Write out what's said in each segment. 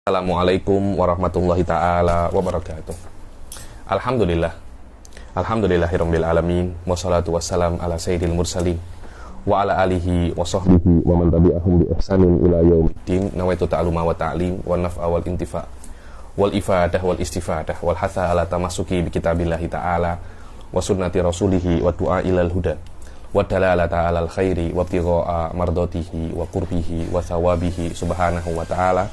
Assalamualaikum warahmatullahi ta'ala wabarakatuh. Alhamdulillah. Alhamdulillahirabbil alamin. Wassalatu wassalam ala sayyidil mursalin wa ala alihi wa sahbihi wa man tabi'ahum bi ihsanin ila yaumiddin. Nawaitu ta'aluma wa ta'lim wa naf'a wal intifa' wal ifadah wal istifadah wal hatha ala tamassuki bi kitabillahi ta'ala wa sunnati rasulihi wa du'a ilal huda wa dalalata alal khairi wa tigha'a mardatihi wa qurbihi wa thawabihi subhanahu wa ta'ala.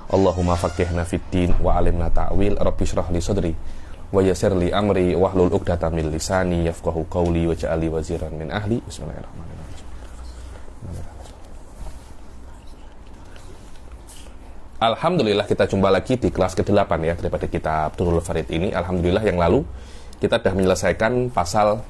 Allahumma faqihna fid din wa alimna ta'wil. Rabbi shrah li sadri wa yassir li amri wahlul 'uqdatam min lisani yafqahu qawli waj'alni waziran min ahli. Bismillahirrahmanirrahim. Alhamdulillah, kita jumpa lagi di kelas ke-8 ya daripada kitab Durrul Farid ini. Alhamdulillah, yang lalu kita sudah menyelesaikan pasal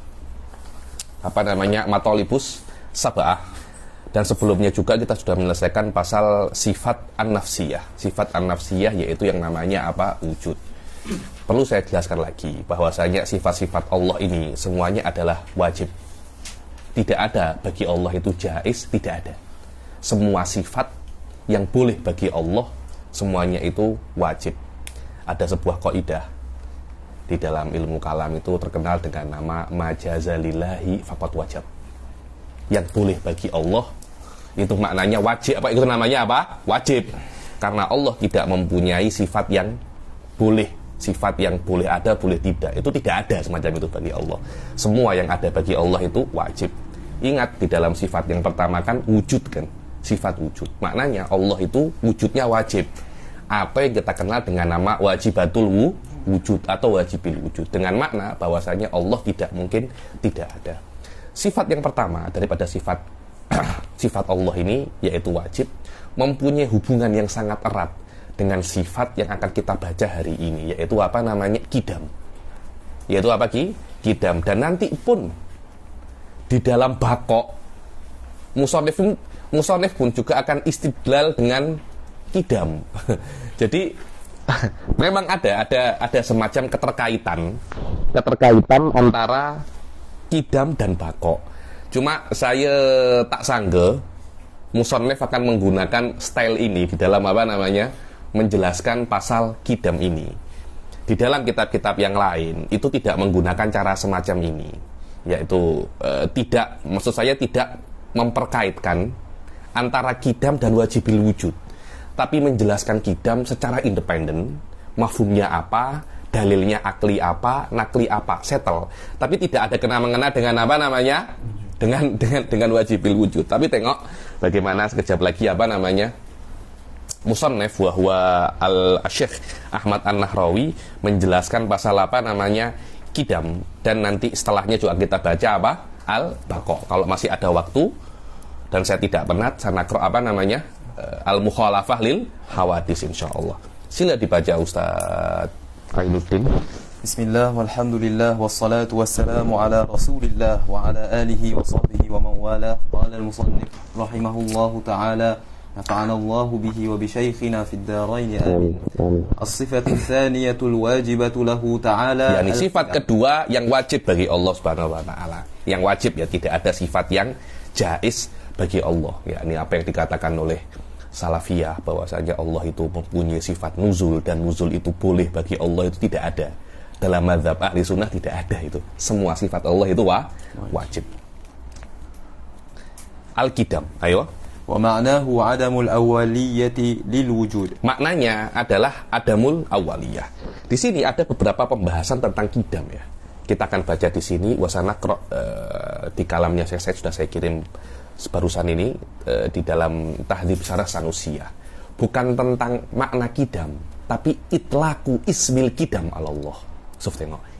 Matolibus Sab'ah. Dan sebelumnya juga kita sudah menyelesaikan pasal sifat an-nafsiyah. Sifat an-nafsiyah yaitu yang namanya wujud. Perlu saya jelaskan lagi bahwasanya sifat-sifat Allah ini semuanya adalah wajib. Tidak ada bagi Allah itu jaiz, tidak ada. Semua sifat yang boleh bagi Allah semuanya itu wajib. Ada sebuah kaidah di dalam ilmu kalam itu terkenal dengan nama majazalillahi faqad wajab. Yang boleh bagi Allah itu maknanya wajib. Itu namanya wajib. Karena Allah tidak mempunyai sifat yang boleh. Sifat yang boleh ada, boleh tidak. Itu tidak ada semacam itu bagi Allah. Semua yang ada bagi Allah itu wajib. Ingat, di dalam sifat yang pertama kan wujud kan. Sifat wujud. Maknanya Allah itu wujudnya wajib. Apa yang kita kenal dengan nama wajibatul wujud atau wajibil wujud. Dengan makna bahwasanya Allah tidak mungkin tidak ada. Sifat yang pertama daripada sifat Allah ini yaitu wajib, mempunyai hubungan yang sangat erat dengan sifat yang akan kita baca hari ini, yaitu kidam. Yaitu kidam. Dan nanti pun di dalam bakok musonef pun juga akan istidlal dengan kidam. Jadi memang ada semacam keterkaitan antara kidam dan bakok. Cuma saya tak sanggup musonef akan menggunakan style ini di dalam menjelaskan pasal kidam ini. Di dalam kitab-kitab yang lain itu tidak menggunakan cara semacam ini, yaitu tidak memperkaitkan antara kidam dan wajibil wujud, tapi menjelaskan kidam secara independen, mafhumnya apa, dalilnya akli apa, nakli apa, settle. Tapi tidak ada kena-mengena dengan dengan wajibil wujud. Tapi tengok bagaimana sekejap lagi musannif wahwa al-Syekh Ahmad An-Nahrawi menjelaskan pasal kidam, dan nanti setelahnya juga kita baca al-baqa. Kalau masih ada waktu dan saya tidak penat, saya nakro al-mukhalafah lil hawadis insyaallah. Sila dibaca Ustaz Ainuddin. Bismillah, walhamdulillah, wassalatu wassalamu ala rasulillah wa ala alihi wa sahbihi wa mawala. Qala al-musannif rahimahullahu ta'ala, nafa'ana Allahu bihi wa bi syaikhina fid darain amin. As-sifatu tsaniyatu al-wajibatu lahu ta'ala, yakni sifat kedua yang wajib bagi Allah Subhanahu wa taala. Yang wajib, ya, tidak ada sifat yang jaiz bagi Allah. Yakni apa yang dikatakan oleh salafiyah bahwasanya Allah itu mempunyai sifat nuzul, dan nuzul itu boleh bagi Allah, itu tidak ada. Dalam mazhab ahli sunnah tidak ada itu. Semua sifat Allah itu wajib. Al-kidam, ayo. Wa ma'nahu adamul awwaliyyati lil wujud. Maknanya adalah adamul awwaliyah. Di sini ada beberapa pembahasan tentang kidam ya. Kita akan baca di sini wasanaqra di kalamnya saya sudah saya kirim barusan ini di dalam Tahdhib Syarah Sanusiyah. Bukan tentang makna kidam, tapi itlaku ismil kidam ala Allah.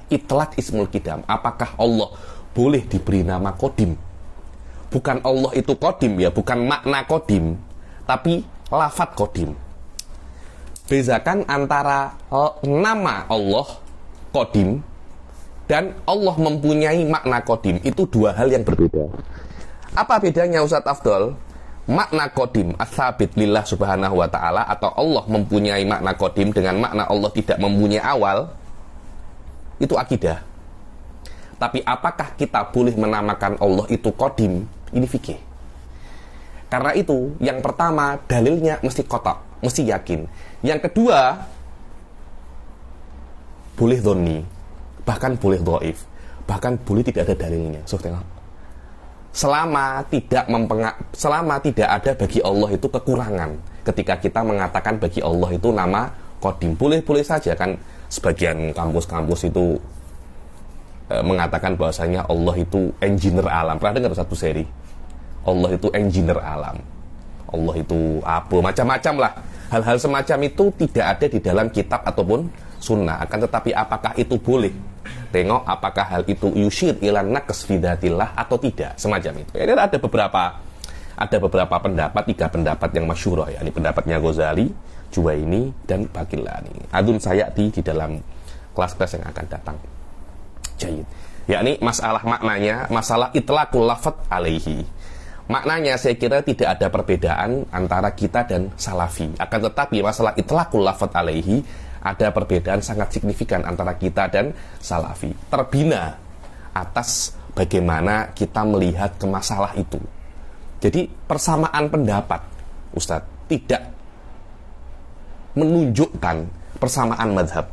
Itlaq ismul kidam. Apakah Allah boleh diberi nama kodim? Bukan Allah itu kodim ya, bukan makna kodim, tapi lafadz kodim. Bezakan antara nama Allah kodim dan Allah mempunyai makna kodim. Itu dua hal yang berbeda. Apa bedanya Ustadz Afdol? Makna kodim ats-tsabit lillah subhanahu wa ta'ala, atau Allah mempunyai makna kodim dengan makna Allah tidak mempunyai awal, itu akidah. Tapi apakah kita boleh menamakan Allah itu kodim? Ini fikih. Karena itu yang pertama dalilnya mesti kotak, mesti yakin. Yang kedua, boleh dhonni, bahkan boleh dhaif, bahkan boleh tidak ada dalilnya. Selama tidak ada bagi Allah itu kekurangan. Ketika kita mengatakan bagi Allah itu nama Qadim, boleh-boleh saja kan. Sebagian kampus-kampus itu mengatakan bahwasanya Allah itu engineer alam. Pernah dengar satu seri? Allah itu engineer alam. Allah itu apa? Macam-macam lah. Hal-hal semacam itu tidak ada di dalam kitab ataupun sunnah. Akan tetapi apakah itu boleh? Tengok apakah hal itu yusyir ila naqs fi dzatillah atau tidak, semacam itu. Ini ada beberapa pendapat, 3 pendapat yang masyhur ya. Ini pendapatnya Ghazali, Juwaini dan Baqillani. Adun sayati di dalam kelas-kelas yang akan datang. Jayid. Yakni masalah maknanya, masalah itlaqul lafadz alaihi. Maknanya saya kira tidak ada perbedaan antara kita dan salafi. Akan tetapi masalah itlaqul lafadz alaihi ada perbedaan sangat signifikan antara kita dan salafi. Terbina atas bagaimana kita melihat ke masalah itu. Jadi persamaan pendapat, Ustadz, tidak menunjukkan persamaan madhab.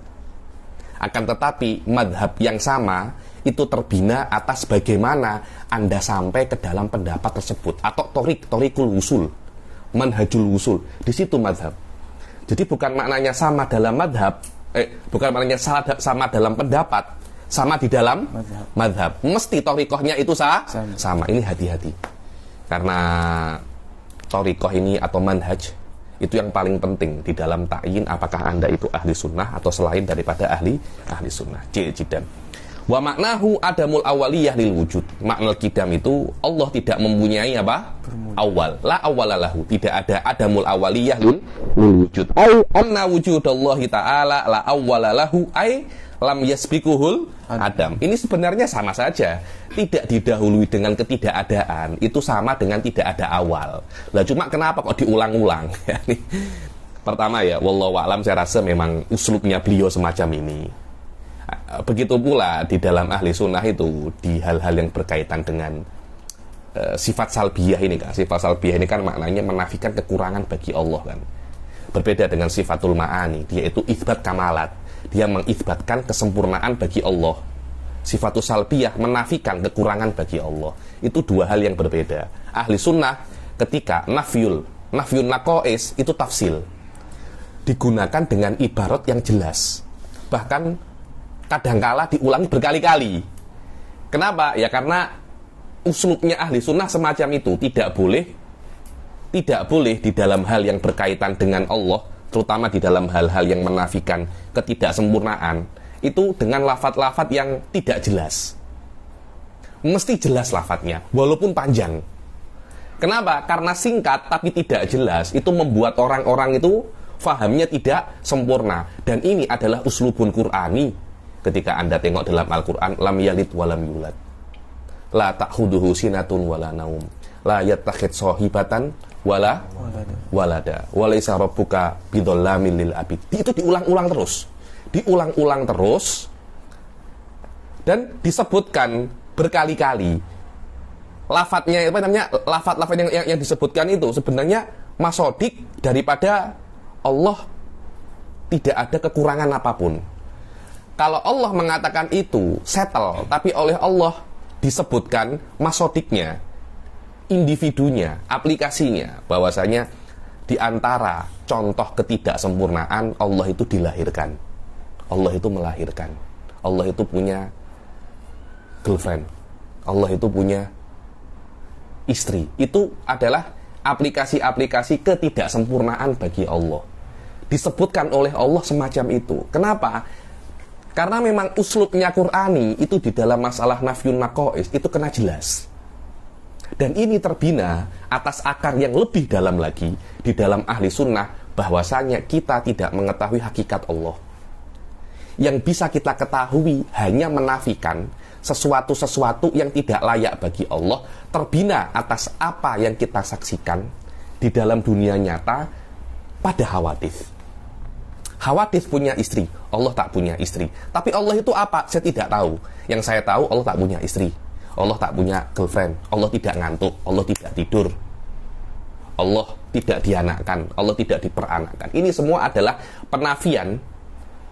Akan tetapi madhab yang sama itu terbina atas bagaimana Anda sampai ke dalam pendapat tersebut. Atau torikul usul, manhajul usul. Di situ madhab. Jadi bukan maknanya sama dalam madhab, bukan maknanya sama dalam pendapat, sama di dalam madhab. Mesti torikohnya itu sama. Ini hati-hati. Karena torikoh ini atau manhaj itu yang paling penting di dalam ta'yin apakah Anda itu ahli sunnah atau selain daripada ahli sunnah. Jidan. Wa maknahu adamul awaliyah lil wujud. Makna kidam itu Allah tidak mempunyai apa? Awal. La awalalahu. Tidak ada adamul awaliyah lil wujud. Au anna wujudallahi ta'ala la awalalahu ay lam yasbikuhul adam. Ini sebenarnya sama saja. Tidak didahului dengan ketidakadaan. Itu sama dengan tidak ada awal. Lah cuma kenapa kok diulang-ulang? Pertama ya, wallahu a'lam, saya rasa memang uslubnya beliau semacam ini. Begitu pula di dalam ahli sunnah itu di hal-hal yang berkaitan dengan sifat salbiyah ini kan. Sifat salbiyah ini kan maknanya menafikan kekurangan bagi Allah kan. Berbeda dengan sifatul ma'ani, dia itu itsbat kamalat. Dia mengisbatkan kesempurnaan bagi Allah. Sifatul salbiyah menafikan kekurangan bagi Allah. Itu 2 hal yang berbeda. Ahli sunnah ketika nafyun naqais itu tafsil. Digunakan dengan ibarat yang jelas. Bahkan kadangkala diulangi berkali-kali. Kenapa? Ya karena uslubnya ahli sunnah semacam itu. Tidak boleh di dalam hal yang berkaitan dengan Allah, terutama di dalam hal-hal yang menafikan ketidaksempurnaan, itu dengan lafadz-lafadz yang tidak jelas. Mesti jelas lafadznya, walaupun panjang. Kenapa? Karena singkat tapi tidak jelas, itu membuat orang-orang itu fahamnya tidak sempurna. Dan ini adalah uslubun Qur'ani. Ketika Anda tengok dalam Al-Quran, lam yalid walam yulad, la ta'khuduhu sinatun wala naum, la yattakhidh shahibatan wala walada, walaysa rabbuka bidzallamin lil abid. Itu diulang-ulang terus dan disebutkan berkali-kali. Lafadznya lafadz yang disebutkan itu sebenarnya masodik daripada Allah, tidak ada kekurangan apapun. Kalau Allah mengatakan itu settle, tapi oleh Allah disebutkan masodiknya, individunya, aplikasinya, bahwasanya di antara contoh ketidaksempurnaan Allah itu dilahirkan, Allah itu melahirkan, Allah itu punya girlfriend, Allah itu punya istri. Itu adalah aplikasi-aplikasi ketidaksempurnaan bagi Allah. Disebutkan oleh Allah semacam itu. Kenapa? Karena memang uslubnya Qur'ani itu di dalam masalah nafyun naqais itu kena jelas. Dan ini terbina atas akar yang lebih dalam lagi di dalam ahli sunnah, bahwasanya kita tidak mengetahui hakikat Allah. Yang bisa kita ketahui hanya menafikan sesuatu-sesuatu yang tidak layak bagi Allah, terbina atas apa yang kita saksikan di dalam dunia nyata pada hawadits. Hawadits punya istri, Allah tak punya istri. Tapi Allah itu apa? Saya tidak tahu. Yang saya tahu Allah tak punya istri, Allah tak punya girlfriend, Allah tidak ngantuk, Allah tidak tidur, Allah tidak dianakkan, Allah tidak diperanakkan. Ini semua adalah penafian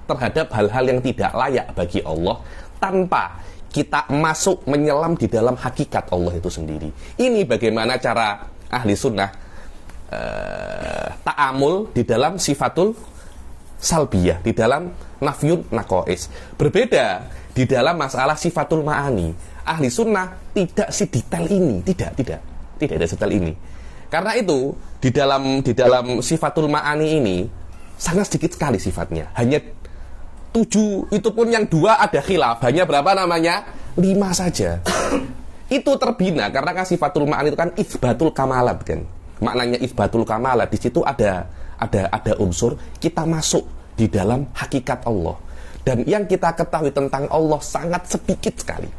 terhadap hal-hal yang tidak layak bagi Allah tanpa kita masuk menyelam di dalam hakikat Allah itu sendiri. Ini bagaimana cara ahli sunnah ta'amul di dalam sifatul salbiyah, di dalam nafyun naqais. Berbeda di dalam masalah sifatul ma'ani. Ahli sunnah tidak sedetail ini, tidak ada sedetail ini. Karena itu di dalam sifatul ma'ani ini sangat sedikit sekali sifatnya. Hanya 7, itu pun yang 2 ada khilaf. Hanya berapa namanya? 5 saja. Itu terbina karena kan sifatul ma'ani itu kan itsbatul kamalat kan. Maknanya itsbatul kamalat, di situ ada unsur kita masuk di dalam hakikat Allah. Dan yang kita ketahui tentang Allah sangat sedikit sekali.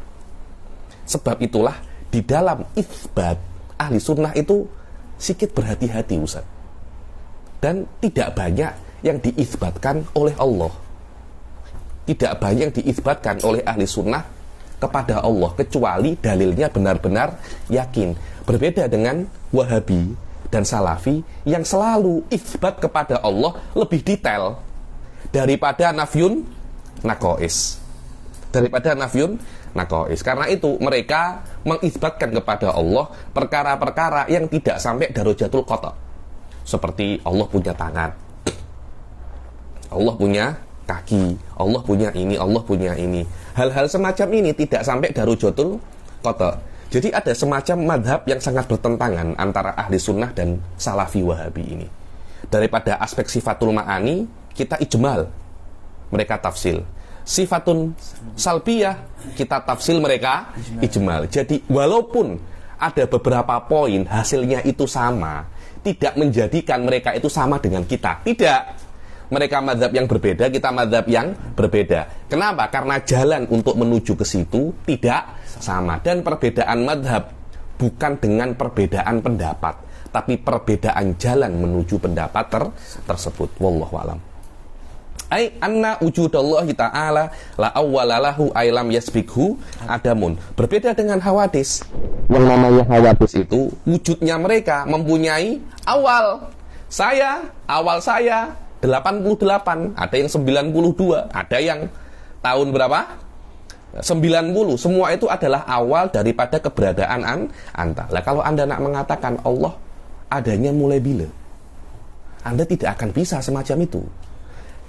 Sebab itulah di dalam itsbat ahli sunnah itu sedikit berhati-hati Ustaz. Dan tidak banyak yang diitsbatkan oleh Allah. Tidak banyak yang diitsbatkan oleh ahli sunnah kepada Allah, kecuali dalilnya benar-benar yakin. Berbeda dengan Wahabi dan Salafi yang selalu itsbat kepada Allah lebih detail daripada nafyun naqais. Karena itu mereka mengisbatkan kepada Allah perkara-perkara yang tidak sampai darajatul qata. Seperti Allah punya tangan, Allah punya kaki, Allah punya ini, Allah punya ini. Hal-hal semacam ini tidak sampai darajatul qata. Jadi ada semacam madhab yang sangat bertentangan antara ahli sunnah dan salafi wahabi ini. Daripada aspek sifatul ma'ani kita ijmal, mereka tafsil. Sifatun salbiyah kita tafsil, mereka ijmal. Jadi walaupun ada beberapa poin hasilnya itu sama, tidak menjadikan mereka itu sama dengan kita. Tidak. Mereka mazhab yang berbeda, kita mazhab yang berbeda. Kenapa? Karena jalan untuk menuju ke situ tidak sama. Dan perbedaan mazhab bukan dengan perbedaan pendapat, tapi perbedaan jalan menuju pendapat tersebut. Wallahu a'lam. Ai anna wujudallahi ta'ala la awwalalahu ailam yasbikhu adamun. Berbeda dengan hawadis. Yang namanya hawadis itu wujudnya mereka mempunyai awal. Awal saya 88, ada yang 92, ada yang tahun berapa? 90. Semua itu adalah awal daripada keberadaan Anda. Lah kalau Anda nak mengatakan Allah adanya mulai bila? Anda tidak akan bisa semacam itu.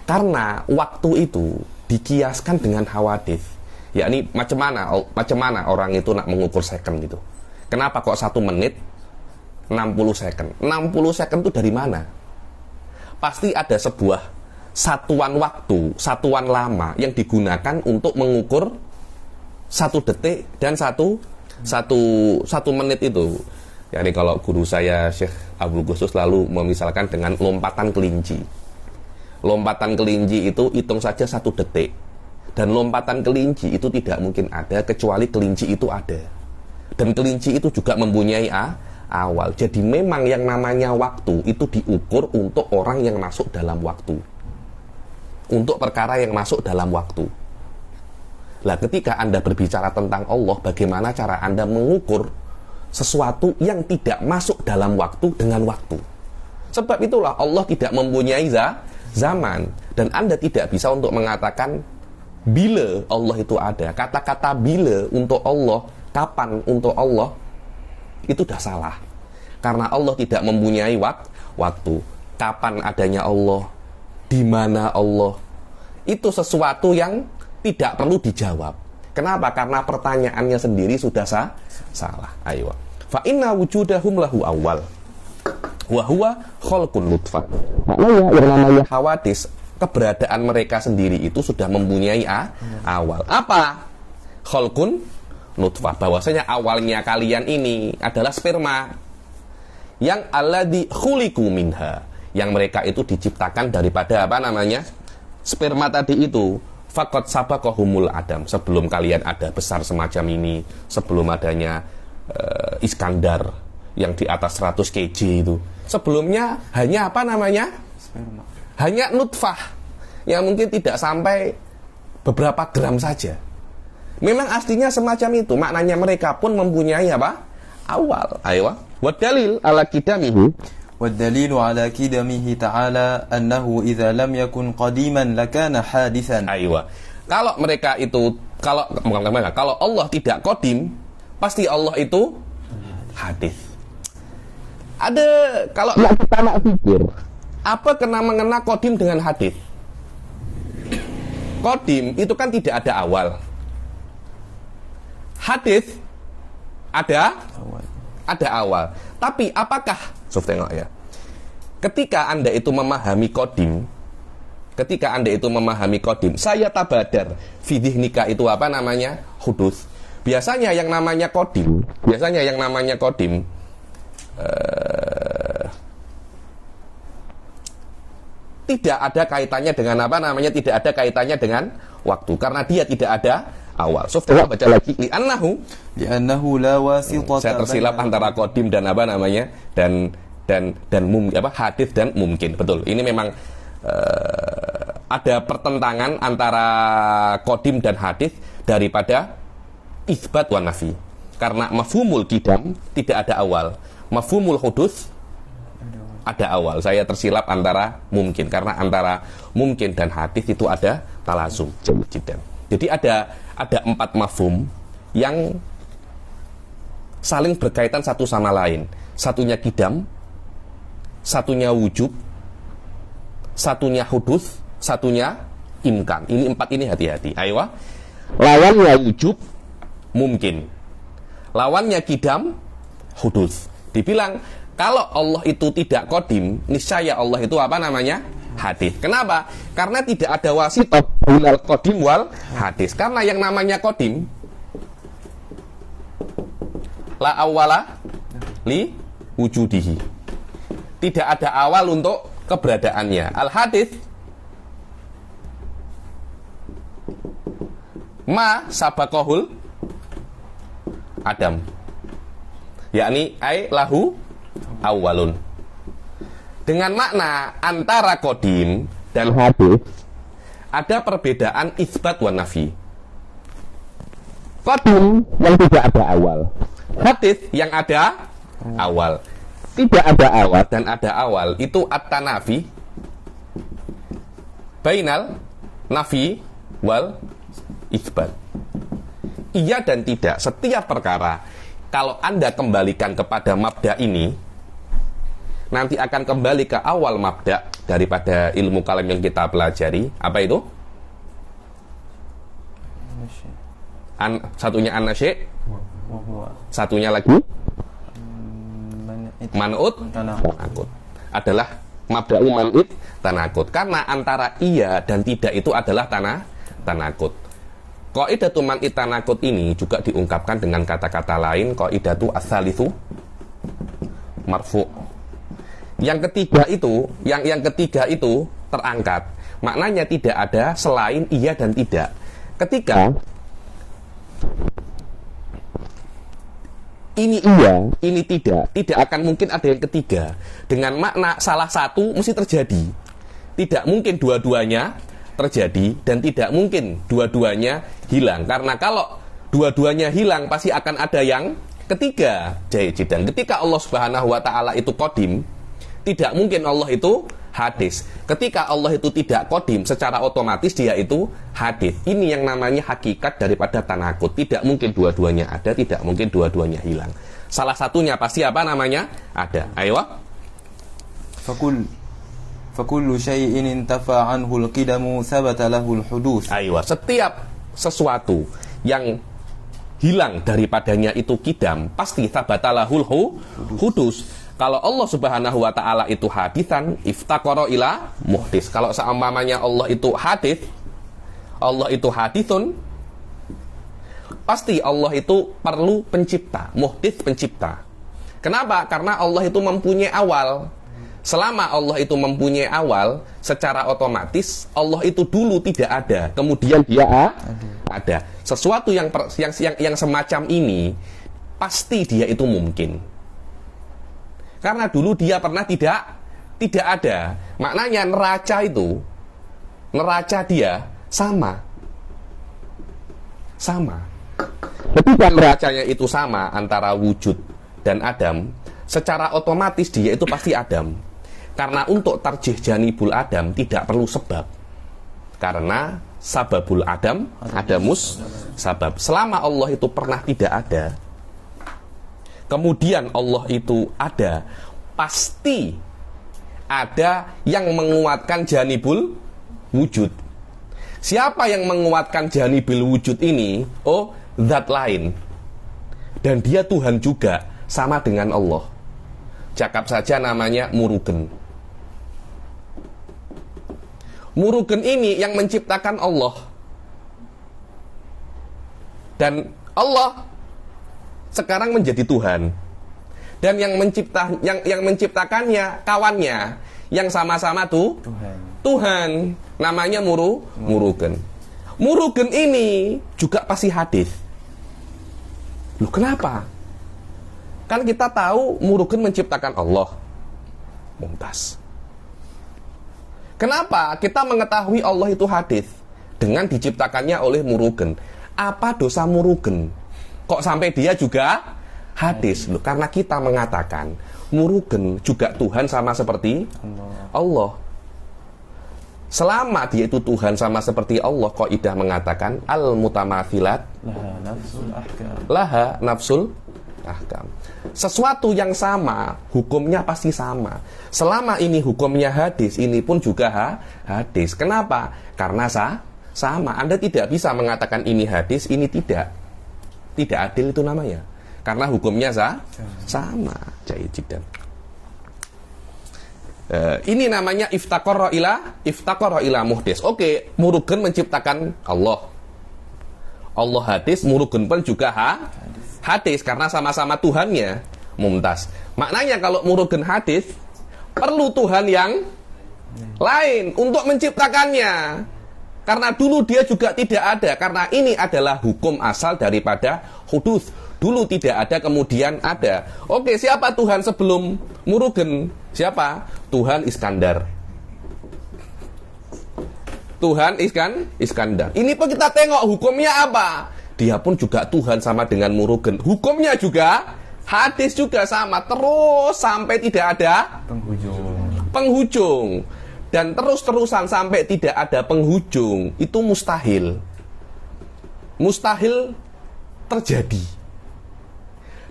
Karena waktu itu dikiaskan dengan hawadits. Yakni macam mana orang itu nak mengukur second gitu. Kenapa kok 1 menit 60 second? 60 second itu dari mana? Pasti ada sebuah satuan waktu, satuan lama yang digunakan untuk mengukur 1 detik dan satu menit itu. Yani kalau guru saya Syekh Abdul Ghussus selalu memisalkan dengan lompatan kelinci. Lompatan kelinci itu hitung saja 1 detik. Dan lompatan kelinci itu tidak mungkin ada kecuali kelinci itu ada. Dan kelinci itu juga mempunyai awal. Jadi memang yang namanya waktu itu diukur untuk orang yang masuk dalam waktu. Untuk perkara yang masuk dalam waktu. Lah ketika Anda berbicara tentang Allah, bagaimana cara Anda mengukur sesuatu yang tidak masuk dalam waktu dengan waktu? Sebab itulah Allah tidak mempunyai zaman. Dan Anda tidak bisa untuk mengatakan bila Allah itu ada. Kata-kata bila untuk Allah, kapan untuk Allah, itu dah salah. Karena Allah tidak mempunyai waktu. Kapan adanya Allah, di mana Allah, itu sesuatu yang tidak perlu dijawab. Kenapa? Karena pertanyaannya sendiri sudah salah. Ayo. Fa inna wujudahum lahu awal wa huwa khalqun nutfah. Maknanya yang namanya hawadis, keberadaan mereka sendiri itu sudah mempunyai awal. Apa? Khalqun nutfah. Bahwasanya awalnya kalian ini adalah sperma. Yang alladzi khuliqu minha. Yang mereka itu diciptakan daripada apa namanya? Sperma tadi itu. Faqad sabaqahumul adam. Sebelum kalian ada besar semacam ini, sebelum adanya Iskandar yang di atas 100 kg itu. Sebelumnya hanya apa namanya? Sperma. Hanya nutfah yang mungkin tidak sampai beberapa gram saja. Memang aslinya semacam itu. Maknanya mereka pun mempunyai apa? Awal. Ayo. Wa dalil ala qidamihi والدليل على كدمه تعالى أنه إذا لم يكن قديما لكان حادثا. Aywa. Kalau mereka itu kalau Allah tidak qadim, pasti Allah itu hadis. Ada kalau kita nak pikir, apa kena mengena qadim dengan hadis? Qadim itu kan tidak ada awal. Hadis ada awal. Tapi apakah tengok ya. Ketika Anda itu memahami qadim, saya tabadar fidih nikah itu apa namanya? Hudus. Biasanya yang namanya qadim tidak ada kaitannya dengan apa namanya? Tidak ada kaitannya dengan waktu karena dia tidak ada awal. Tengok baca lagi li'annahu la wasitata. Saya tersilap antara qadim dan apa namanya? Dan hadis dan mungkin. Betul. Ini memang ada pertentangan antara qadim dan hadis daripada isbat wa nafi. Karena mafhumul qidam tidak ada awal. Mafhumul hudus ada awal. Saya tersilap antara mungkin karena antara mungkin dan hadis itu ada talazum. Jadi ada 4 mafhum yang saling berkaitan satu sama lain. Satunya qidam, satunya wujub, satunya hudus, satunya imkan. Ini 4 ini hati-hati. Aywa. Lawannya wujub mungkin. Lawannya qidam hudus. Dibilang kalau Allah itu tidak qadim, niscaya Allah itu apa namanya? Hadis. Kenapa? Karena tidak ada wasitah bainal qadim wal hadis. Karena yang namanya qadim la awwala li wujudihi. Tidak ada awal untuk keberadaannya. Al hadis ma sabaqahul adam. Yakni ai lahu awalun. Dengan makna antara qadim dan hadis ada perbedaan isbat wa nafi. Qadim yang tidak ada awal, hadis yang ada awal. Tidak ada awal dan ada awal itu at-tanafi bainal nafi wal isbat. Iya dan tidak, setiap perkara kalau Anda kembalikan kepada mabda ini, nanti akan kembali ke awal mabda daripada ilmu kalam yang kita pelajari. Apa itu? Satunya an-nasyi', satunya lagi man'ut tanakut. Adalah mabda'u man'ut tanakut. Karena antara iya dan tidak itu adalah tanakut. Qaidatu man'it tanakut ini juga diungkapkan dengan kata-kata lain, qaidatu as-salisu marfu'. Yang ketiga itu terangkat. Maknanya tidak ada selain iya dan tidak. Ketika ini iya, ini tidak akan mungkin ada yang ketiga. Dengan makna salah satu mesti terjadi. Tidak mungkin dua-duanya terjadi dan tidak mungkin dua-duanya hilang. Karena kalau dua-duanya hilang pasti akan ada yang ketiga. Dan ketika Allah Subhanahu wa taala itu qadim, tidak mungkin Allah itu hadis. Ketika Allah itu tidak qadim, secara otomatis dia itu hadis. Ini yang namanya hakikat daripada tanakut. Tidak mungkin dua-duanya ada, tidak mungkin dua-duanya hilang. Salah satunya pasti apa namanya? Ada. Ayo. Fakullu syai'in intafa anhu al-qidamu thabata lahu al-hudus. Ayo. Setiap sesuatu yang hilang daripadanya itu qidam, pasti thabata lahul hudus. Kalau Allah Subhanahu wa taala itu hadisan, iftaqara ila muhdis. Kalau seumpamanya Allah itu hadis, Allah itu hadisun, pasti Allah itu perlu pencipta, muhdis pencipta. Kenapa? Karena Allah itu mempunyai awal. Selama Allah itu mempunyai awal, secara otomatis Allah itu dulu tidak ada, kemudian dia ada. Sesuatu yang semacam ini pasti dia itu mungkin. Karena dulu dia pernah tidak ada. Maknanya neraca dia sama. Ketika neracanya itu sama antara wujud dan adam, secara otomatis dia itu pasti Adam. Karena untuk tarjih janibul Adam tidak perlu sebab. Karena sababul Adam, adamus sabab. Selama Allah itu pernah tidak ada, kemudian Allah itu ada, pasti ada yang menguatkan janibul wujud. Siapa yang menguatkan janibul wujud ini? Oh, zat lain. Dan dia Tuhan juga, sama dengan Allah. Cakap saja namanya Murugen. Murugen ini yang menciptakan Allah. Dan Allah sekarang menjadi Tuhan. Dan yang menciptakannya kawannya yang sama-sama Tuhan. Namanya Murugen. Murugen ini juga pasti hadis. Loh, kenapa? Kan kita tahu Murugen menciptakan Allah. Mumtaz. Kenapa kita mengetahui Allah itu hadis? Dengan diciptakannya oleh Murugen. Apa dosa Murugen? Kok sampai dia juga hadis? Loh, karena kita mengatakan Murugen juga Tuhan sama seperti Allah. Selama dia itu Tuhan sama seperti Allah, Qaidah mengatakan al-mutamathilat laha nafsul ahkam. Sesuatu yang sama, hukumnya pasti sama. Selama ini hukumnya hadis, ini pun juga hadis. Kenapa? Karena sama. Anda tidak bisa mengatakan ini hadis, ini tidak. Tidak adil itu namanya. Karena hukumnya sama. Jahit jiddan. Ini namanya iftaqarra ila muhdis. Oke, Murugen menciptakan Allah. Allah hadis, Murugen pun juga hadis karena sama-sama Tuhannya. Mumtaz. Maknanya kalau Murugen hadis, perlu Tuhan yang lain untuk menciptakannya. Karena dulu dia juga tidak ada. Karena ini adalah hukum asal daripada hudus. Dulu tidak ada, kemudian ada. Oke, siapa Tuhan sebelum Murugen? Siapa? Tuhan Iskandar. Tuhan Iskandar. Ini pun kita tengok hukumnya apa? Dia pun juga Tuhan sama dengan Murugen. Hukumnya juga hadis juga sama. Terus sampai tidak ada penghujung. Dan terus-terusan sampai tidak ada penghujung. Itu mustahil. Mustahil terjadi.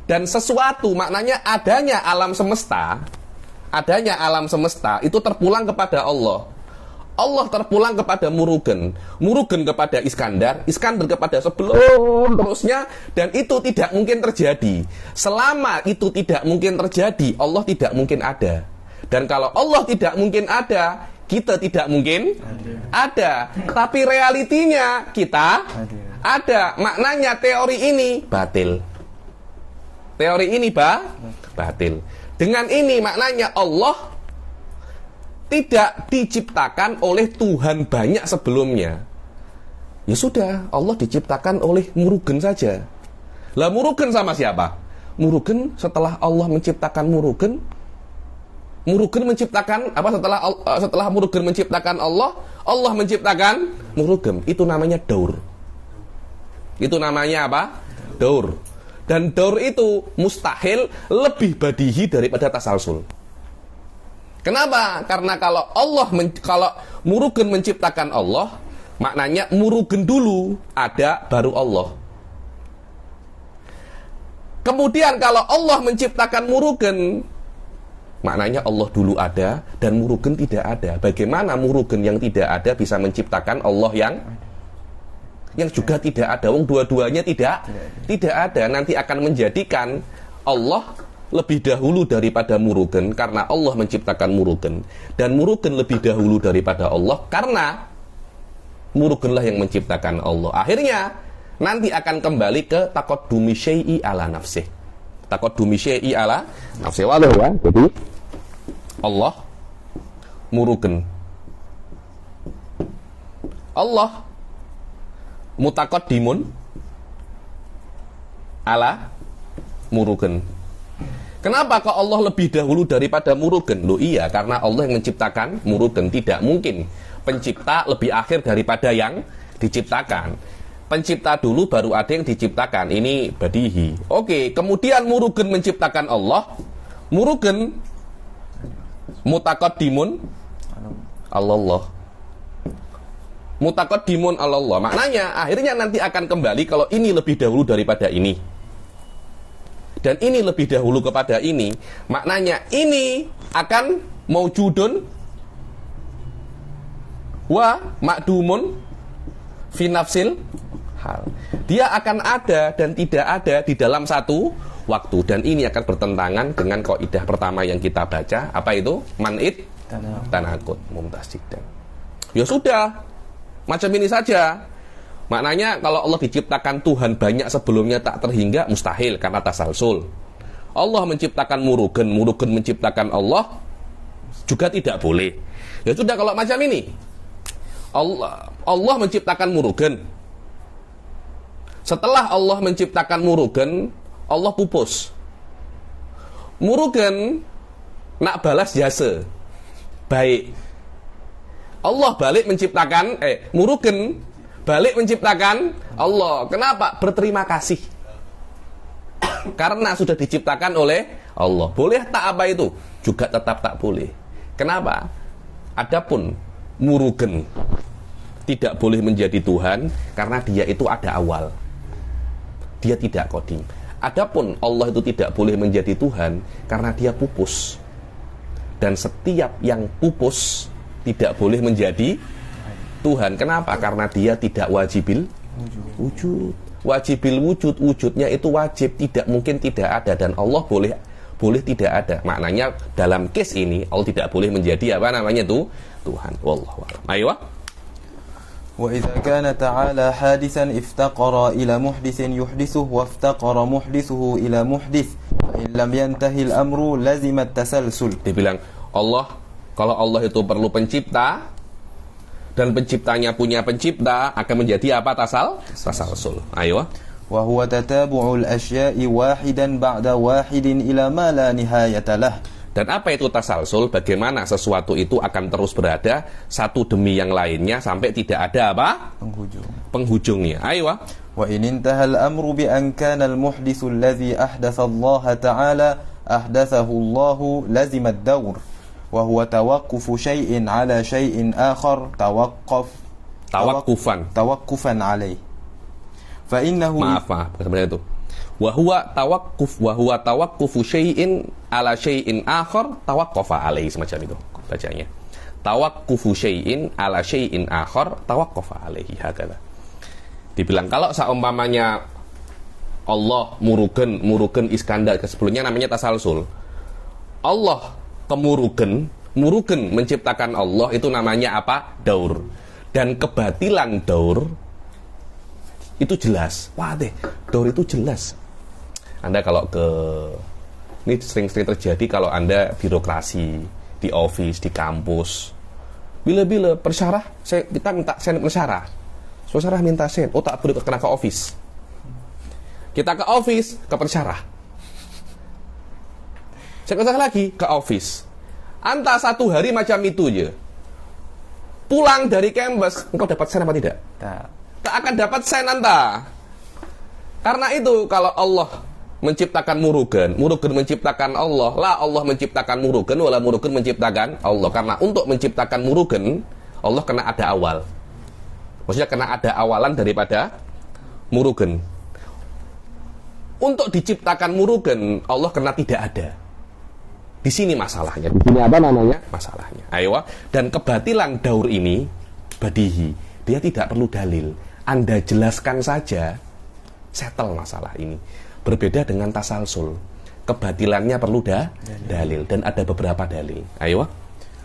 Dan sesuatu, maknanya adanya alam semesta itu terpulang kepada Allah. Allah terpulang kepada Murugen, Murugen kepada Iskandar, Iskandar kepada sebelum terusnya, dan itu tidak mungkin terjadi. Selama itu tidak mungkin terjadi, Allah tidak mungkin ada. Dan kalau Allah tidak mungkin ada, kita tidak mungkin ada. Tapi realitinya kita ada. Maknanya teori ini batil. Teori ini batil. Dengan ini maknanya Allah tidak diciptakan oleh Tuhan banyak sebelumnya. Ya sudah, Allah diciptakan oleh Murugen saja. Lah Murugen sama siapa? Murugen setelah Allah menciptakan Murugen menciptakan apa setelah Murugen menciptakan Allah menciptakan Murugen. Itu namanya daur. Itu namanya apa? Daur. Dan daur itu mustahil lebih badihi daripada tasalsul. Kenapa? Karena kalau Murugen menciptakan Allah, maknanya Murugen dulu ada baru Allah. Kemudian kalau Allah menciptakan Murugen, maknanya Allah dulu ada dan Murugen tidak ada. Bagaimana Murugen yang tidak ada bisa menciptakan Allah yang juga tidak ada? Wong dua-duanya tidak ada. Nanti akan menjadikan Allah lebih dahulu daripada Murugen karena Allah menciptakan Murugen, dan Murugen lebih dahulu daripada Allah karena Murugenlah yang menciptakan Allah. Akhirnya nanti akan kembali ke taqaddumi syai'i ala nafsih. Taqaddumi syai'i ala nafsih. Jadi Allah Murugen, Allah mutaqaddimun ala Murugen. Kenapa kok Allah lebih dahulu daripada Murugen? Loh iya, karena Allah yang menciptakan Murugen. Tidak mungkin pencipta lebih akhir daripada yang diciptakan. Pencipta dulu baru ada yang diciptakan. Ini badihi. Oke, kemudian Murugen menciptakan Allah. Murugen mutaqaddimun Allah. Mutaqaddimun Allah. Maknanya akhirnya nanti akan kembali kalau ini lebih dahulu daripada ini. Dan ini lebih dahulu kepada ini. Maknanya ini akan maujudun wa makdumun fi nafsil hal. Dia akan ada dan tidak ada di dalam satu waktu, dan ini akan bertentangan dengan kaidah pertama yang kita baca. Apa itu? Man'id tanakut mumtaz jiddan. Ya sudah, macam ini saja. Maknanya kalau Allah diciptakan Tuhan banyak sebelumnya tak terhingga, mustahil karena tasalsul. Allah menciptakan murugen menciptakan Allah juga tidak boleh. Ya sudah, kalau macam ini Allah menciptakan murugen. Setelah Allah menciptakan murugen, Allah pupus. Murugen nak balas jasa baik. Allah balik menciptakan murugen balik menciptakan Allah. Kenapa? Berterima kasih. Karena sudah diciptakan oleh Allah. Boleh tak apa itu? Juga tetap tak boleh. Kenapa? Adapun murugen tidak boleh menjadi Tuhan karena dia itu ada awal. Dia tidak qadim. Adapun Allah itu tidak boleh menjadi Tuhan karena dia pupus. Dan setiap yang pupus tidak boleh menjadi Tuhan. Kenapa? Karena dia tidak wajibil wujud. Wajibil wujud, wujudnya itu wajib, tidak mungkin tidak ada, dan Allah boleh tidak ada. Maknanya dalam case ini Allah tidak boleh menjadi apa namanya itu Tuhan. Wallahu a'lam. Ayo. وإذا كان تعالى حادثا افتقر إلى محدث يحدثه وافتقر محدثه إلى محدث فإن لم ينتهي الأمر لزم التسلسل. Dibilang Allah, kalau Allah itu perlu pencipta dan penciptanya punya pencipta, akan menjadi apa? Tasalsul. Ayo. وهو تتابع الأشياء واحدا بعد واحد إلى ما لا نهاية له. Dan apa itu tasalsul? Bagaimana sesuatu itu akan terus berada satu demi yang lainnya sampai tidak ada apa? Penghujungnya. Ayo. وإن انتهى الأمر بأن كان المحدث الذي أحدث الله تعالى أحدثه الله لزم الدور وهو توقف شيء على شيء آخر توقفا عليه فإنه maaf sebenarnya itu wahwa tawakkufu syai'in ala syai'in akhar tawaqqafa alaihi, semacam itu bacanya. Tawakkufu syai'in ala syai'in akhar tawaqqafa alaihi. Hakala. Dibilang kalau seumpamanya Allah murugen Iskandar, sebelumnya namanya tasalsul. Allah kemurugen menciptakan Allah itu namanya apa? Daur. Dan kebatilan daur itu jelas. Wah deh, daur itu jelas. Anda kalau ini sering-sering terjadi kalau Anda birokrasi di office, di kampus. Bila persyarah, kita minta sen persyarah. Persyarah minta sen, tak boleh kena ke office. Kita ke office, ke persyarah. Saya lagi ke office. Anta satu hari macam itu aja. Pulang dari kampus, engkau dapat sen apa tidak? Tak akan dapat sen Anta. Karena itu kalau Allah menciptakan murugen menciptakan Allah, Allah menciptakan murugen, wala murugen menciptakan Allah. Karena untuk menciptakan murugen, Allah kena ada awal. Maksudnya kena ada awalan daripada murugen. Untuk diciptakan murugen, Allah kena tidak ada. Di sini masalahnya. Di sini apa namanya? Masalahnya. Ayo. Dan kebatilan daur ini badihi. Dia tidak perlu dalil. Anda jelaskan saja, settle masalah ini. Berbeda dengan tasalsul. Kebatilannya perlu dalil, dan ada beberapa dalil. Ayo.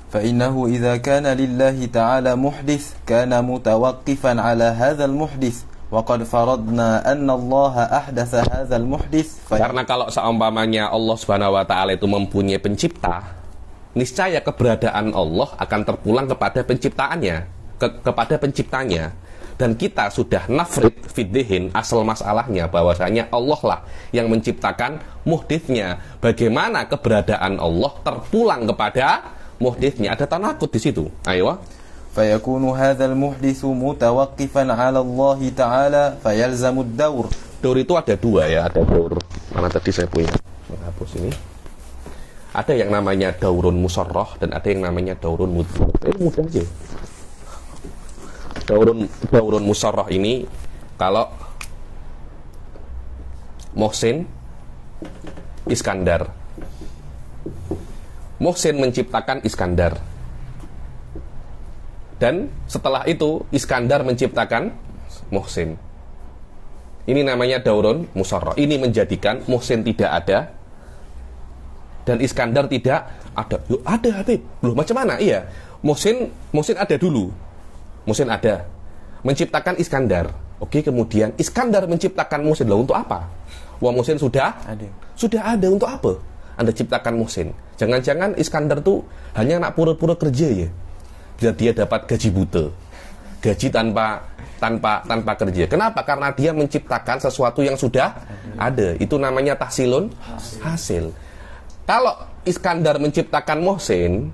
فإنه إذا كان لله تعالى محدث كان متوقفا على هذا المحدث وقد فرضنا أن الله أحدث هذا المحدث. Karena kalau seumpamanya Allah Subhanahu wa taala itu mempunyai pencipta, niscaya keberadaan Allah akan terpulang kepada penciptaannya, kepada penciptanya. Dan kita sudah nafrid fiddihin, asal masalahnya bahwasanya Allah lah yang menciptakan muhditsnya. Bagaimana keberadaan Allah terpulang kepada muhditsnya? Ada tanakut di situ. Ayo. فيكون هذا المحدث متوقفا على الله تعالى فيلزم الدور. Daur itu ada dua ya, ada daur. Mana tadi saya punya menghapus ini. Ada yang namanya daurun musarrah dan ada yang namanya daurun mudmar. Ini mudah aja. Daurun musarrah ini kalau Muhsin Iskandar. Muhsin menciptakan Iskandar. Dan setelah itu Iskandar menciptakan Muhsin. Ini namanya daurun musarrah. Ini menjadikan Muhsin tidak ada dan Iskandar tidak ada. Loh, ada Habib. Loh, macam mana? Iya. Muhsin ada dulu. Muhsin ada. Menciptakan Iskandar. Oke, kemudian Iskandar menciptakan Muhsin. Loh, untuk apa? Wah, Muhsin sudah ada. Untuk apa Anda ciptakan Muhsin? Jangan-jangan Iskandar tuh hanya nak pura-pura kerja ya. Biar dia dapat gaji buta. Gaji tanpa kerja. Kenapa? Karena dia menciptakan sesuatu yang sudah ada. Itu namanya tahsilun hasil. Kalau Iskandar menciptakan Muhsin,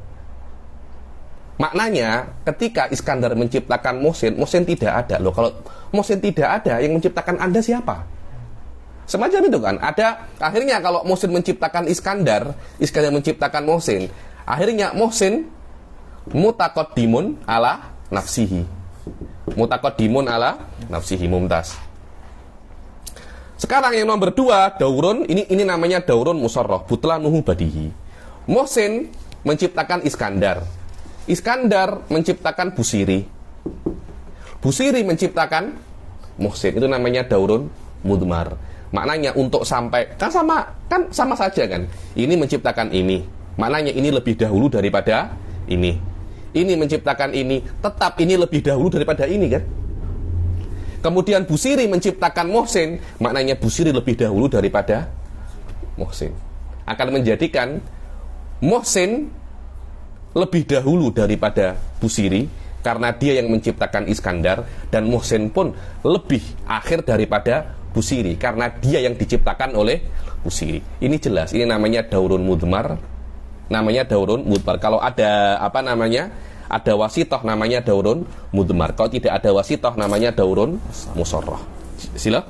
maknanya ketika Iskandar menciptakan Muhsin tidak ada. Loh, kalau Muhsin tidak ada, yang menciptakan Anda siapa? Semacam itu kan. Ada akhirnya kalau Muhsin menciptakan Iskandar menciptakan Muhsin. Akhirnya Muhsin mutaqaddimun ala nafsihi. Mutaqaddimun ala nafsihi, mumtaz. Sekarang yang nomor 2, daurun, ini namanya daurun musarrah, butlanuhu badihi. Muhsin menciptakan Iskandar. Iskandar menciptakan Busiri. Busiri menciptakan Muhsin. Itu namanya daurun mudmar. Maknanya untuk sampai kan sama saja kan. Ini menciptakan ini. Maknanya ini lebih dahulu daripada ini. Ini menciptakan ini, tetap ini lebih dahulu daripada ini kan. Kemudian Busiri menciptakan Muhsin, maknanya Busiri lebih dahulu daripada Muhsin. Akan menjadikan Muhsin lebih dahulu daripada Busiri karena dia yang menciptakan Iskandar, dan Muhsin pun lebih akhir daripada Busiri karena dia yang diciptakan oleh Busiri. Ini jelas, ini namanya daurun mudmar. Namanya daurun mudmar. Kalau ada ada wasitoh namanya daurun mudmar. Kalau tidak ada wasitoh namanya daurun musarrah. Sila.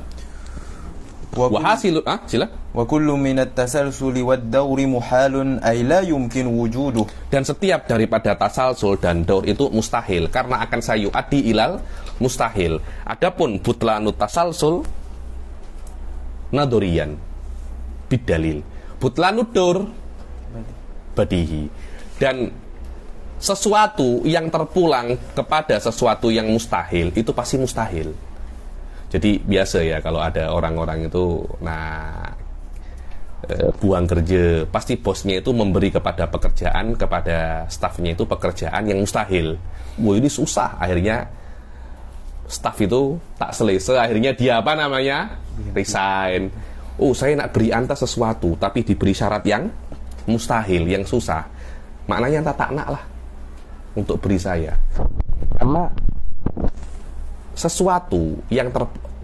Sila. Wa kullu min at-tasalsuli wad-dauri muhalun ay la yumkin wujuduh. Dan setiap daripada tasalsul dan daur itu mustahil karena akan sayu'addi ilal mustahil. Adapun butlanut tasalsul naduriyan bidalil. Butlanut daur badihi. Dan sesuatu yang terpulang kepada sesuatu yang mustahil itu pasti mustahil. Jadi biasa ya kalau ada orang-orang itu buang kerja, pasti bosnya itu memberi kepada pekerjaan, kepada stafnya itu pekerjaan yang mustahil. Wah, ini susah. Akhirnya staf itu tak selesai, akhirnya dia resign. Oh, saya nak beri anta sesuatu tapi diberi syarat yang mustahil, yang susah. Maknanya anta tak nak lah untuk beri saya. Karena sesuatu yang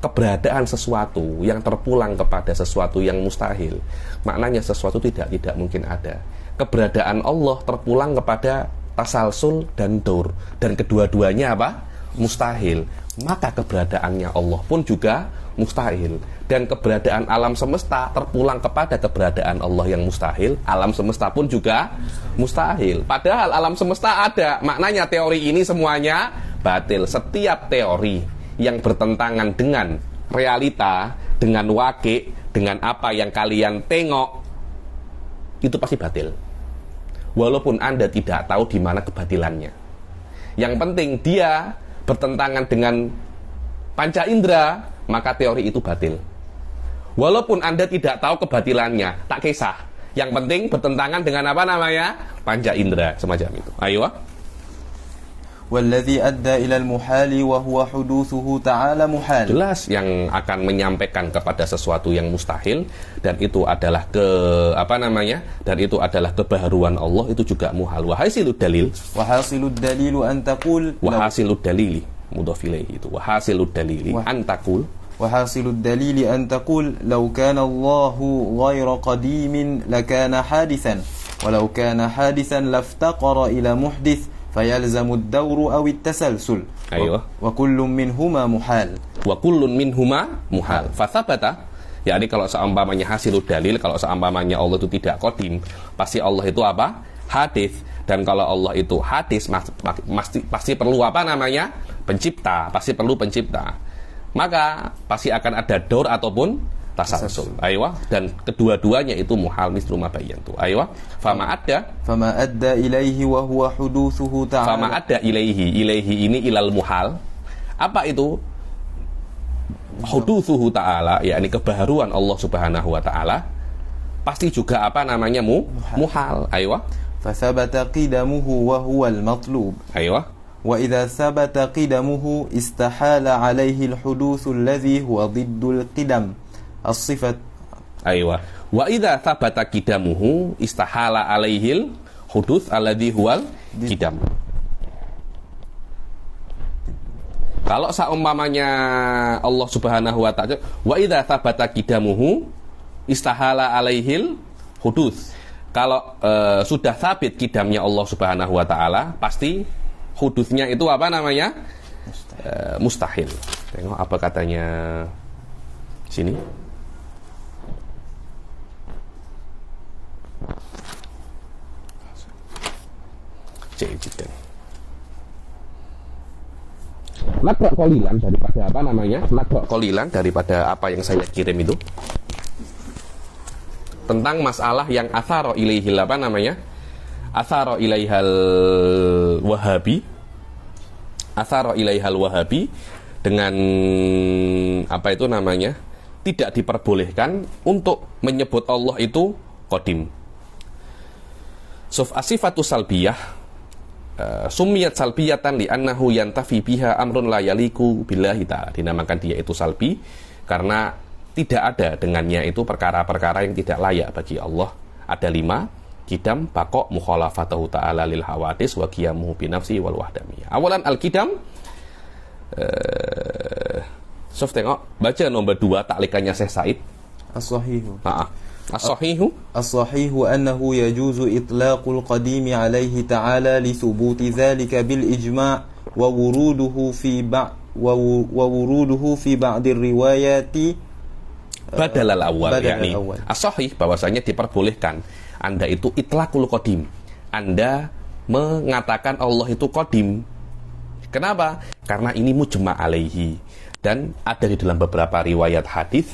keberadaan sesuatu yang terpulang kepada sesuatu yang mustahil, maknanya sesuatu tidak mungkin ada. Keberadaan Allah terpulang kepada tasalsul dan daur, dan kedua-duanya mustahil. Maka keberadaannya Allah pun juga mustahil. Dan keberadaan alam semesta terpulang kepada keberadaan Allah yang mustahil. Alam semesta pun juga mustahil. Padahal alam semesta ada. Maknanya teori ini semuanya batil. Setiap teori yang bertentangan dengan realita, dengan waqi', dengan apa yang kalian tengok, itu pasti batil. Walaupun Anda tidak tahu di mana kebatilannya. Yang penting dia bertentangan dengan panca indera, maka teori itu batil. Walaupun Anda tidak tahu kebatilannya, tak kisah. Yang penting bertentangan dengan panca indera, semacam itu. Ayo. Walladzi adda ila al-muhali wa huwa huduthuhu ta'ala muhal. Jelas yang akan menyampaikan kepada sesuatu yang mustahil, dan itu adalah dan itu adalah kebaharuan Allah, itu juga muhal. Wa hasilud dalil. Wa hasilud dalilu an taqul. Wa hasilud dalili mudhaf ilaihi itu. Wa hasilud dalili an taqul. وحاصل الدليل أن تقول لو كان الله غير قديم لكان حادثا ولو كان حادثا لافتقر إلى محدث فيلزم الدور أو التسلسل. أيوة. وكل منهما محال. وكل منهما محال. فثبت. yakni kalau seumpamanya hasilul dalil, kalau seumpamanya Allah itu tidak qadim, pasti Allah itu apa? Hadis. Dan kalau Allah itu hadis, pasti perlu apa namanya? Pencipta, pasti perlu pencipta. Maka pasti akan ada daur ataupun tasalsul. Aywa, dan kedua-duanya itu muhal mislu ma bayyantu. Aywa, fama adda ilaihi wa huwa hudutsuhu ta'ala. Fama adda ilaihi ini ilal muhal. Apa itu? Hudutsuhu ta'ala, yakni kebaharuan Allah Subhanahu wa taala. Pasti juga apa namanya? Muhal. Aywa. Fathabata qidamuhu wa huwa al-matlub. Aywa. Wa idza thabata qidamuhu istahala alaihi al-hudutsu alladhi huwa diddul qidam. As-sifat. Aywa. Wa idza thabata qidamuhu istahala alaihil hudus alladhi huwal qidam. Kalau seumpamanya Allah Subhanahu wa taala wa idza thabata qidamuhu istahala alaihil hudus. Kalau sudah sabit qidamnya Allah Subhanahu wa taala, pasti hudusnya itu apa namanya? Mustahil. Tengok apa katanya sini. Jiddan. Nakra qalilan daripada apa namanya? Nakra qalilan daripada apa yang saya kirim itu. Tentang masalah yang athara ilaihil apa namanya? Athara ilaihal Wahabi. Athara ilaihal Wahabi dengan apa itu namanya? Tidak diperbolehkan untuk menyebut Allah itu qadim. Sifatu salbiyah sumiyat salbiyatan li'annahu yantafi biha amrun la yaliku billahi ta'ala. Dinamakan dia itu salbi karena tidak ada dengannya itu perkara-perkara yang tidak layak bagi Allah. Ada 5: qidam, baqo, mukhalafatahu ta'ala lil hawadis wa qiyamuhu bi nafsi wal wahdamiyah. Awalan al-qidam, Sof tengok, baca nomor 2 taklikannya Syekh Said. As-sahihu. As-sahihu As-sahihu annahu yajuzu itlaqul qadimi alaihi ta'ala li thubuti dhalika bil ijma' wa wuruduhu fi ba'di riwayati badal al-awwal, yakni as-sahih bahwasanya diperbolehkan Anda itu itlaqul qadim. Anda mengatakan Allah itu qadim. Kenapa? Karena ini mujma' alaihi dan ada di dalam beberapa riwayat hadis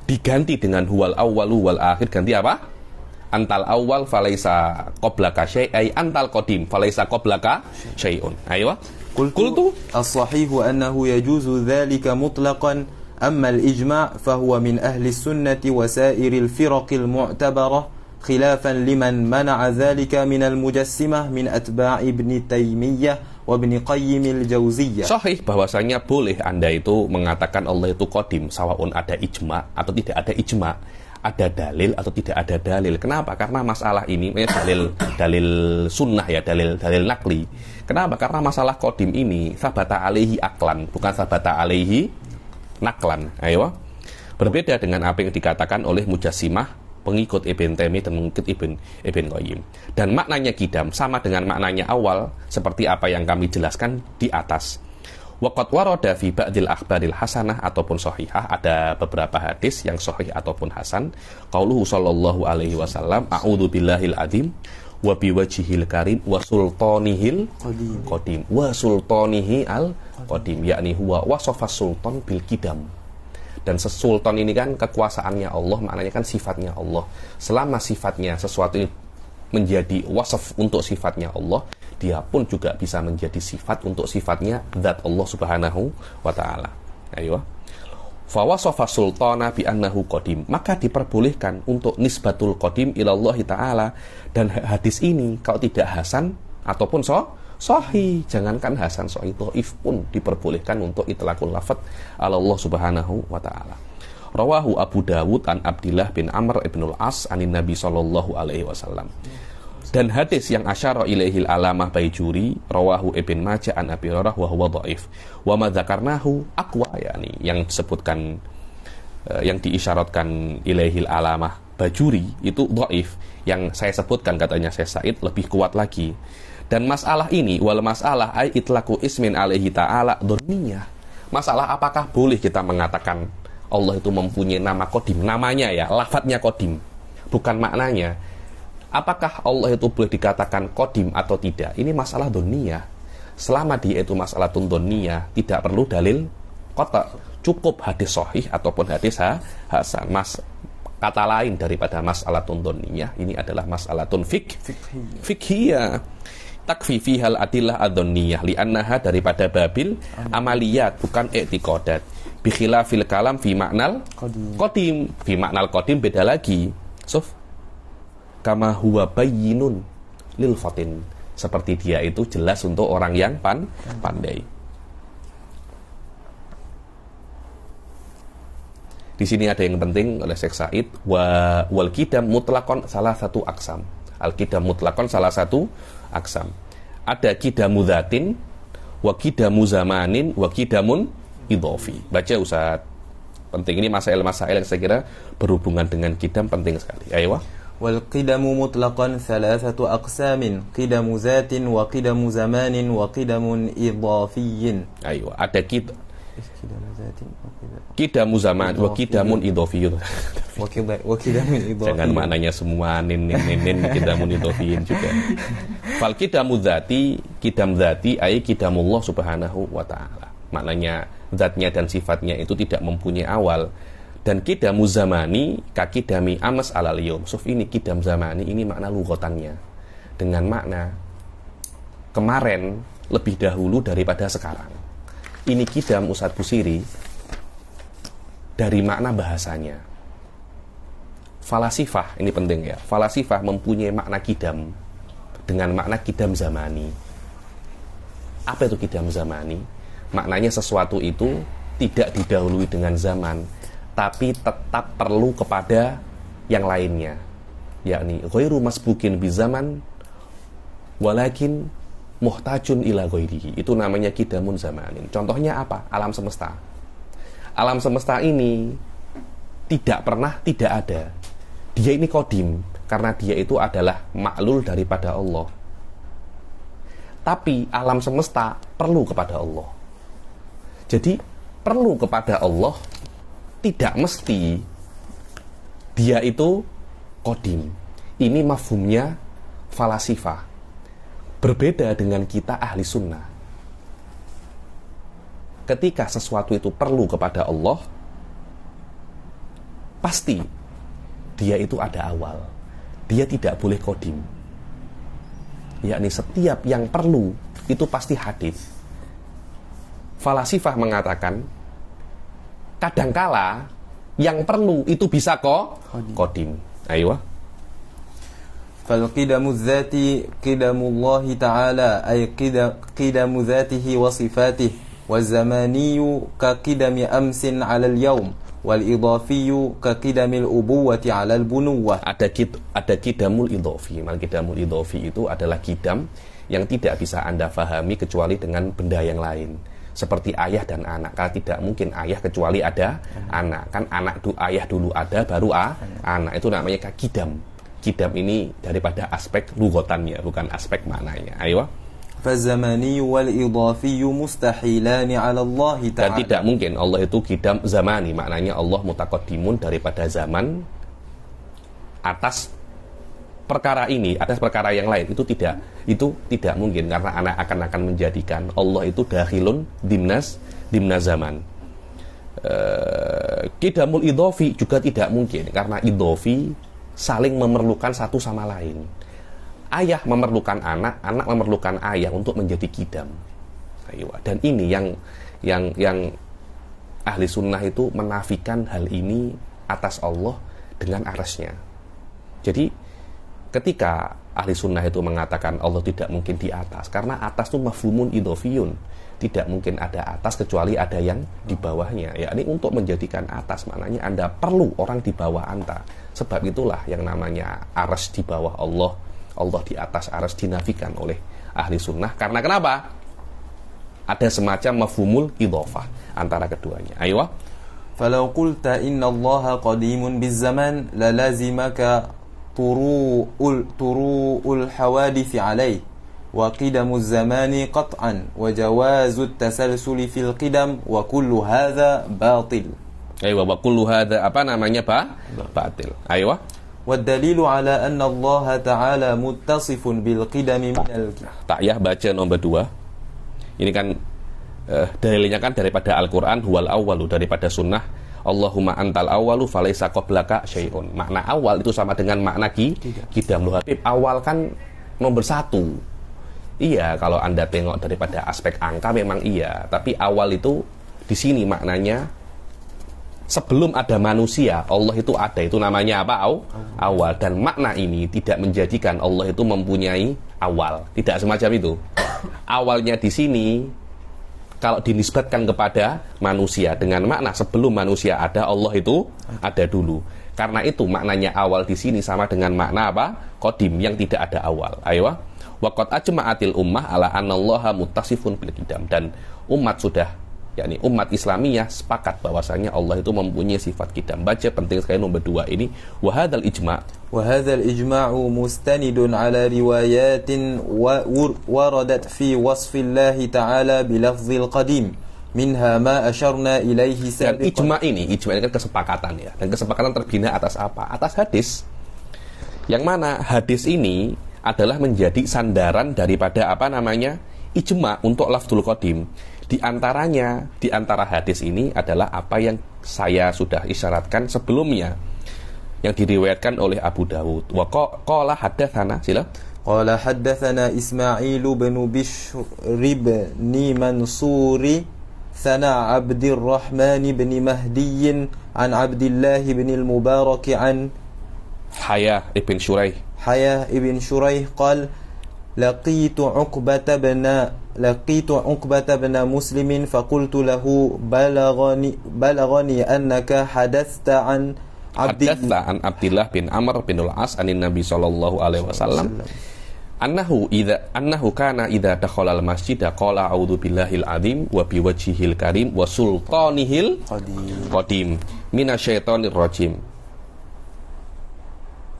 diganti dengan huwal awwalu wal akhir, ganti apa? Antal awwal falaisa qablaka syai'ai antal qadim falaisa qablaka syai'un. Ayo. Qultu as-sahihu annahu yajuzu dhalika mutlaqan amma al-ijma' fahuwa min ahli sunnati wa sa'iril firaqil mu'tabarah khilafan liman mana'a dhalika min al-mujassimah min atba'i ibn Taymiyah wa ibn Qayyim al-Jauziyah. Sahih bahwasanya boleh Anda itu mengatakan Allah itu qadim sawaun ada ijma atau tidak ada ijma, ada dalil atau tidak ada dalil. Kenapa? Karena masalah ini dalil sunnah ya, dalil nakli. Kenapa? Karena masalah qadim ini sabata alaihi aklan, bukan sabata alaihi naklan. Ayo. Berbeda dengan apa yang dikatakan oleh Mujassimah, pengikut Ibn Taimiyah dan pengikut Ibn Qayyim. Dan maknanya qidam sama dengan maknanya awal seperti apa yang kami jelaskan di atas. Waqad warada fi ba'dil akhbaril hasanah ataupun sahihah, ada beberapa hadis yang sahih ataupun hasan. Qauluhu sallallahu alaihi wasallam, a'udzu billahil azim wa biwajhihil karim wa sultanihil qadim wa sultanihi al qadim, yakni huwa wasafas sultan bil qidam. Dan sultan ini kan kekuasaannya Allah, maknanya kan sifatnya Allah. Selama sifatnya sesuatu ini menjadi wasaf untuk sifatnya Allah, dia pun juga bisa menjadi sifat untuk sifatnya zat Allah Subhanahu wa taala. Ayo. Fa wasafa sultana bi annahu qadim, maka diperbolehkan untuk nisbatul qadim ilallah taala. Dan hadis ini kalau tidak hasan ataupun sahih, jangankan hasan, sahih, dhaif pun diperbolehkan untuk itlaqul lafadz ala Allah Subhanahu wa taala. Rawahu Abu Dawud an Abdillah bin Amr ibn al-As anin Nabi sallallahu alaihi wasallam. Dan hadis yang asyara ilaihil alamah Baijuri, rawahu Ibn Majah an Abi Hurairah wa huwa dhaif. Wa ma dzakarnahu aqwa, yakni yang disebutkan yang diisyaratkan ilaihil alamah Bajuri itu dhaif. Yang saya sebutkan katanya Syekh Said lebih kuat lagi. Dan masalah ini wal masalah ay itlaqu ismin alaihi ta'ala dhanniyah. Masalah apakah boleh kita mengatakan Allah itu mempunyai nama qadim, namanya ya, lafadznya qadim, bukan maknanya. Apakah Allah itu boleh dikatakan qadim atau tidak? Ini masalah dhonniyah. Selama dia itu masalah dhonniyah, tidak perlu dalil qata'. Cukup hadis sahih ataupun hadis hasan. Kata lain daripada masalah dhonniyah, ini adalah masalah fikhiyah. Takfi fihal adillah ad-dhonniyah li'annaha daripada babil amaliyat, bukan i'tiqadat. Bi khilafil kalam fi maknal qadim. Fi maknal qadim beda lagi. Kama huwa bayyinun lil fatin, seperti dia itu jelas untuk orang yang pandai. Di sini ada yang penting oleh Syekh Said, wal qidam mutlaqan salah satu aksam. Al qidam mutlaqan salah satu aksam. Ada qidamu dzatin wa qidamu zamanin wa qidamun idhofi. Baca Ustaz. Penting, ini masail-masail yang saya kira berhubungan dengan qidam penting sekali. Ayo. والقدم مطلقا ثلاثة أقسام قدم ذات وقدم زمان وقدم إضافي. Ayo, ada qidamu zaman wa qidamun idhofiyun. Jangan maknanya semua nin qidamun idhofiyun juga. Fal qidamu dzati, qidam dzati ai qidamullah subhanahu wa ta'ala. Maknanya zatnya dan sifatnya itu tidak mempunyai awal. Dan qidamu zamani kakidami amas alal yawm. Ini qidam zamani, ini makna lughatannya, dengan makna kemarin lebih dahulu daripada sekarang. Ini qidam Ustadz Busiri dari makna bahasanya. Falasifah, ini penting ya. Falasifah mempunyai makna qidam dengan makna qidam zamani. Apa itu qidam zamani? Maknanya sesuatu itu tidak didahului dengan zaman, tapi tetap perlu kepada yang lainnya, yakni ghairu masbukin bizaman walakin muhtajun ila ghairihi. Itu namanya qidamun zamanin. Contohnya apa? Alam semesta. Alam semesta ini tidak pernah tidak ada. Dia ini qadim karena dia itu adalah maklul daripada Allah. Tapi alam semesta perlu kepada Allah. Jadi perlu kepada Allah tidak mesti dia itu qadim. Ini mafhumnya falasifah. Berbeda dengan kita ahli sunnah. Ketika sesuatu itu perlu kepada Allah, pasti dia itu ada awal. Dia tidak boleh qadim. Yakni setiap yang perlu itu pasti hadis. Falasifah mengatakan kadangkala yang perlu itu bisa qadim. Ayo. Fal qidamu dzati qidamullahi ta'ala ay qidamu dzatihi wa sifatihi wal zamaniyyu ka qidami amsin 'ala al-yawm wal idhafiyyu ka qidamil ubuwwati 'ala al-bunuwwah. Ada qidamul idhafi. Mal qidamul idhafi itu adalah qidam yang tidak bisa Anda fahami kecuali dengan benda yang lain. Seperti ayah dan anak. Karena tidak mungkin ayah kecuali ada anak. Kan ayah dulu ada, baru anak. Itu namanya qidam. Qidam ini daripada aspek lughatannya, bukan aspek maknanya. Ayo. Fazamani wal idhafi mustahilani 'ala Allah ta'ala. Dan tidak mungkin Allah itu qidam zamani. Maknanya Allah mutaqaddimun daripada zaman atas perkara ini, atas perkara yang lain. Itu tidak mungkin, karena anak akan menjadikan Allah itu dakhilun dimnas zaman. Qidamul idhofi juga tidak mungkin, karena idhofi saling memerlukan satu sama lain. Ayah memerlukan anak, anak memerlukan ayah untuk menjadi qidam. Dan ini yang ahli sunnah itu menafikan hal ini atas Allah dengan arasnya. Jadi ketika ahli sunnah itu mengatakan Allah tidak mungkin di atas, karena atas itu mafhumun idhofiyun, tidak mungkin ada atas kecuali ada yang di bawahnya. Ya, ini untuk menjadikan atas, maknanya Anda perlu orang di bawah Anda. Sebab itulah yang namanya aras di bawah Allah, Allah di atas aras dinafikan oleh ahli sunnah. Karena kenapa? Ada semacam mafhumul idhofah antara keduanya. Ayo. Falau qulta inna Allah qadimun bizzaman la lazimaka turu'ul hawadith alaih wa qidamu zamani qat'an wa jawazu tasalsuli fil qidam wa kullu hadha batil. Ayo wa kullu hadza batil. Ayo. والدليل على أن الله تعالى متصف بالقدم من الكتاب. Tak ya, baca nomor 2. Ini kan dalilnya kan daripada Al-Qur'an, huwal awwalu, daripada sunnah Allahumma antal awwalu falaisa qablaka syai'un. Makna awal itu sama dengan makna qidam. Loh Habib, awal kan nomor 1. Iya, kalau Anda tengok daripada aspek angka memang iya, tapi awal itu di sini maknanya sebelum ada manusia, Allah itu ada. Itu namanya apa? Awal. Dan makna ini tidak menjadikan Allah itu mempunyai awal. Tidak semacam itu. Awalnya di sini kalau dinisbatkan kepada manusia dengan makna sebelum manusia ada, Allah itu ada dulu. Karena itu maknanya awal di sini sama dengan makna apa? Qadim, yang tidak ada awal. Ayo. Wa qad ajma'atil ummah ala annallaha muttasifun bil qidam. Dan umat sudah, yakni umat Islamiyah sepakat bahwasanya Allah itu mempunyai sifat qidam. Baca penting sekali nomor 2 ini. Wa hadzal ijma'u mustanidun ala riwayatin waradat fi wasfillahi ta'ala bilafzil qadim minha ma asyarna ilaihi sabiqan. Dan ijma' ini kan kesepakatan ya. Dan kesepakatan terbina atas apa? Atas hadis. Yang mana hadis ini adalah menjadi sandaran daripada ijma' untuk lafzul qadim. Di antara hadis ini adalah apa yang saya sudah isyaratkan sebelumnya, yang diriwayatkan oleh Abu Dawud. Wa qala haddatsana, sila. Qala haddatsana Ismail bin Bishr ibn Mansur sana Abdurrahman bin Mahdi an Abdullah bin al-Mubarak an Haya ibn Shuraih qala لقيت عقبة بن مسلم فقلت له بلغني أنك حدثت عن عبد الله بن عمرو بن العاص عن النبي صلى الله عليه وسلم أنه كان إذا دخل المسجد قال أعوذ بالله العظيم وبوجهه الكريم وسلطانه القديم من الشيطان الرجيم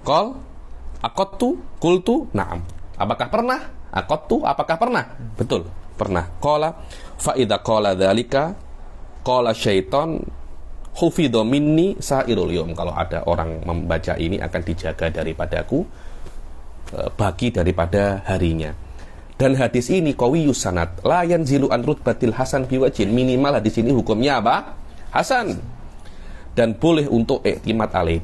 قال أقدت قلت نعم. Apakah pernah? Apakah pernah? Betul, pernah. Qala fa idza qala dzalika qala syaiton hufidha minni sairul yawm. Kalau ada orang membaca ini akan dijaga daripadaku bagi daripada harinya. Dan hadis ini qawiyus sanad, la yanzilu an rutbatil hasan biwajin. Minimal hadis ini hukumnya apa? Hasan. Dan boleh untuk iktimat alaih,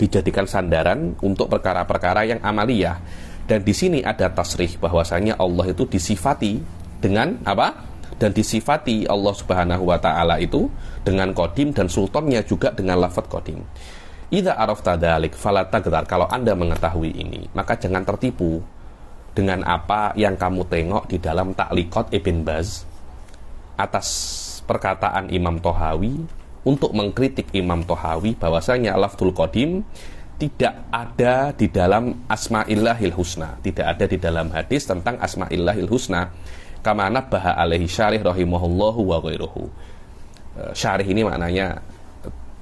dijadikan sandaran untuk perkara-perkara yang amaliyah. Dan di sini ada tasrih bahwasanya Allah itu disifati dengan apa? Dan disifati Allah Subhanahu wa taala itu dengan qadim, dan sultannya juga dengan lafaz qadim. Idza arafta dzalik fala taghdar. Kalau Anda mengetahui ini, maka jangan tertipu dengan apa yang kamu tengok di dalam Ta'liqat Ibn Baz atas perkataan Imam Thahawi untuk mengkritik Imam Thahawi bahwasanya lafzul qadim tidak ada di dalam Asma'illahil Husna, tidak ada di dalam hadis tentang Asma'illahil Husna, kama nabbaha alaihi syarih rahimahullahu wa ghairuhu. Syarih ini maknanya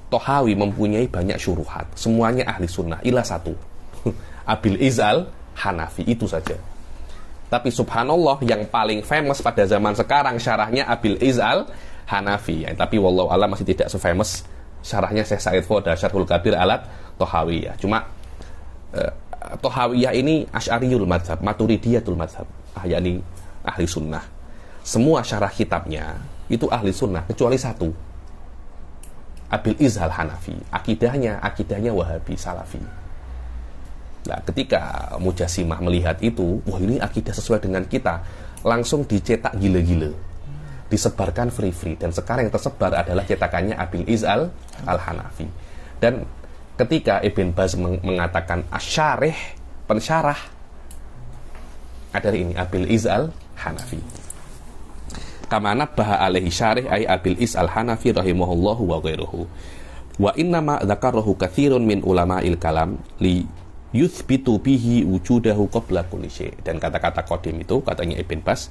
Thahawi mempunyai banyak syuruhat, semuanya ahli sunnah ila satu, Abil Izal Hanafi, itu saja. Tapi subhanallah yang paling famous pada zaman sekarang syarahnya Abil Izal Hanafi, tapi wallahu alam masih tidak se-famous syarahnya Syekh Said Foda Syarhul Kabir alat Thahawiyah. Cuma Thahawiyah ini Asy'ariyul madhab, Maturidiyatul madhab, yakni ahli sunnah. Semua syarah kitabnya itu ahli sunnah kecuali satu, Abil Izhal Hanafi. Akidahnya Wahabi Salafi. Nah, ketika Mujassimah melihat itu, wah ini akidah sesuai dengan kita, langsung dicetak gila-gila, disebarkan free-free, dan sekarang yang tersebar adalah cetakannya Abil Izhal Al-Hanafi. Dan ketika Ibn Baz mengatakan asyarih, pensyarah, adalah ini Abil Izhal Hanafi. Kama nabbaha alaihi syarih ay Abil Izhal Hanafi rahimahullahu wa ghairuhu. Wa innama dzakarahu katsirun min ulama'il kalam li yuthbitu bihi wujudahu qabla kulli syai'. Dan kata-kata qadim itu, katanya Ibn Baz,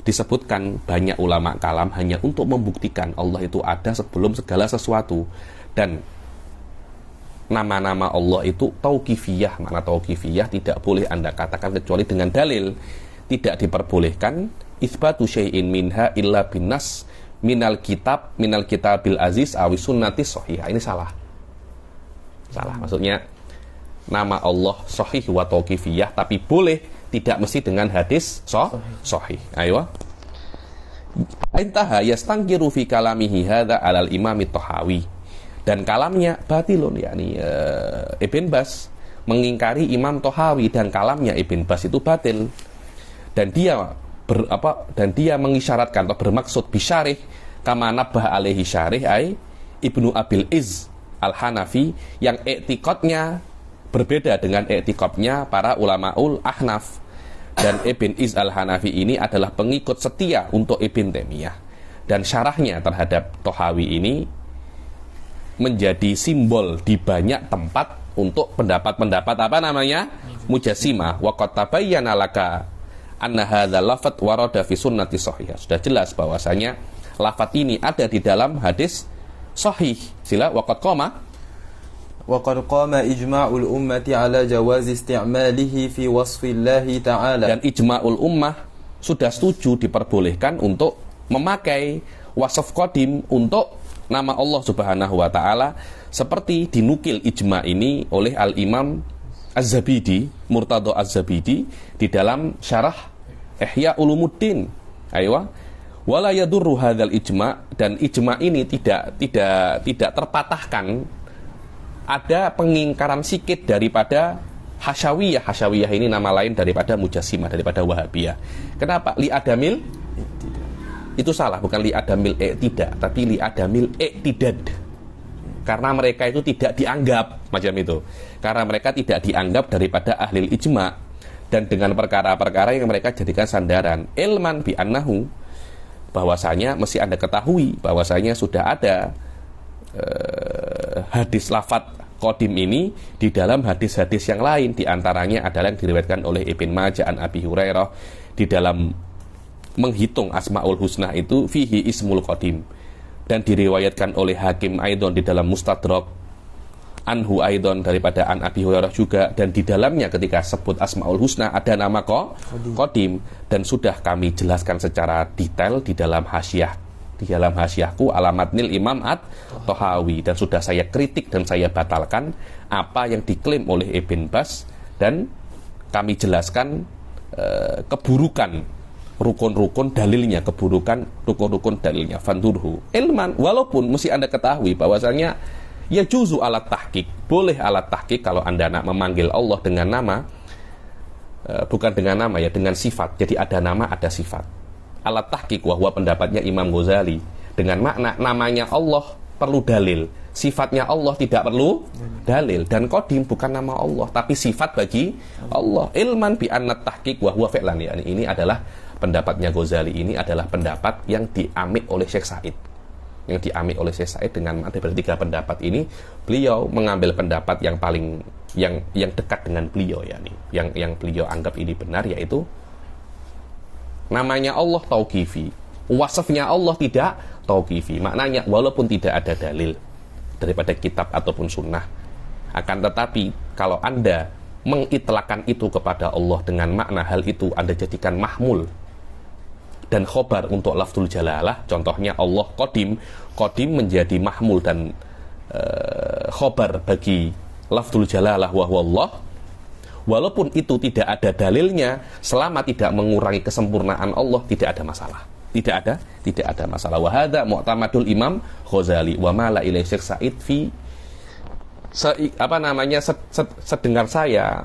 disebutkan banyak ulama kalam hanya untuk membuktikan Allah itu ada sebelum segala sesuatu. Dan nama-nama Allah itu tauqifiyah. Makna tauqifiyah tidak boleh Anda katakan kecuali dengan dalil. Tidak diperbolehkan itsbatu syai'in minha illa binnas minal kitabil aziz awi sunnati sahihah. Ini salah. Maksudnya nama Allah sahih wa tauqifiyah, tapi boleh tidak mesti dengan hadis sahih. Ayo. Intaha yastangkiru fi kalamihi hadza alal imam Tahawi. Dan kalamnya batilun, yakni Ibn Bas mengingkari Imam Tahawi, dan kalamnya Ibn Bas itu batil. Dan dia mengisyaratkan atau bermaksud bisyarih kama nabbah alaihi syarih ai Ibnu Abil Izz Al-Hanafi, yang i'tiqadnya berbeda dengan i'tiqadnya para ulamaul Ahnaf. Dan Ibn Izz Al-Hanafi ini adalah pengikut setia untuk Ibn Taimiyah, dan syarahnya terhadap Tahawi ini menjadi simbol di banyak tempat untuk pendapat-pendapat mujassimah. Wa qad tabayyana laka anna hadzal lafadz warada fi sunnati shahihah. Sudah jelas bahwasanya lafadz ini ada di dalam hadis sahih. Sila wa qad qama ijma'ul ummati ala jawaz isti'malihi fi wasfillahi ta'ala. Dan ijma'ul ummah sudah setuju diperbolehkan untuk memakai wasf qadim untuk nama Allah Subhanahu wa taala, seperti dinukil ijma' ini oleh Al-Imam Az-Zabidi, Murtadha Az-Zabidi di dalam syarah Ihya Ulumuddin. Aywa. Wala yadurru hadzal ijma', dan ijma' ini tidak terpatahkan. Ada pengingkaran sikit daripada Hasyawiyah. Hasyawiyah ini nama lain daripada Mujassimah, daripada Wahabiyah. Kenapa? Li adamil itu salah, bukan li adamil tidak, tapi li adamil iktidad. Karena mereka itu tidak dianggap macam itu. Karena mereka tidak dianggap daripada ahli ijma', dan dengan perkara-perkara yang mereka jadikan sandaran. Ilman bi annahu, bahwasanya mesti Anda ketahui bahwasanya sudah ada hadis lafadz qadim ini di dalam hadis-hadis yang lain, di antaranya adalah yang diriwayatkan oleh Ibn Majah an Abi Hurairah di dalam menghitung Asmaul Husna itu fihi ismul qadim, dan diriwayatkan oleh Hakim Aidon di dalam Mustadrak anhu Aidon daripada an Abi Hurairah juga, dan di dalamnya ketika sebut Asmaul Husna ada nama qadim, dan sudah kami jelaskan secara detail di dalam hasyiahku Alamatnil Imam At-Tahawi, dan sudah saya kritik dan saya batalkan apa yang diklaim oleh Ibn Bas, dan kami jelaskan keburukan rukun-rukun dalilnya, rukun-rukun dalilnya. Fandurhu ilman, walaupun mesti Anda ketahui bahwasanya ya juzu alat tahqiq, boleh alat tahqiq kalau Anda nak memanggil Allah dengan nama, bukan dengan nama ya, dengan sifat. Jadi ada nama, ada sifat. Alat tahqiq wahwa pendapatnya Imam Ghazali, dengan makna namanya Allah perlu dalil, sifatnya Allah tidak perlu dalil. Dan qadim bukan nama Allah tapi sifat bagi Allah. Ilman bi anna tahqiq wahwa fi'lan, ya, ini adalah pendapatnya Ghazali, ini adalah pendapat yang diamik oleh Syekh Said. Yang diamik oleh Syekh Said dengan dari tiga pendapat ini, beliau mengambil pendapat yang paling yang dekat dengan beliau, yakni yang beliau anggap ini benar, yaitu namanya Allah tauqifi, wasafnya Allah tidak tauqifi. Maknanya walaupun tidak ada dalil daripada kitab ataupun sunnah, akan tetapi kalau Anda mengitlakan itu kepada Allah dengan makna hal itu Anda jadikan mahmul dan khobar untuk lafzul jalalah. Contohnya Allah qadim menjadi mahmul dan khobar bagi lafzul jalalah wa huwa Allah. Walaupun itu tidak ada dalilnya, selama tidak mengurangi kesempurnaan Allah, tidak ada masalah. Tidak ada masalah. Wa hadza mu'tamadul Imam Ghazali wa ma la ilai Syekh Said fi sedengar saya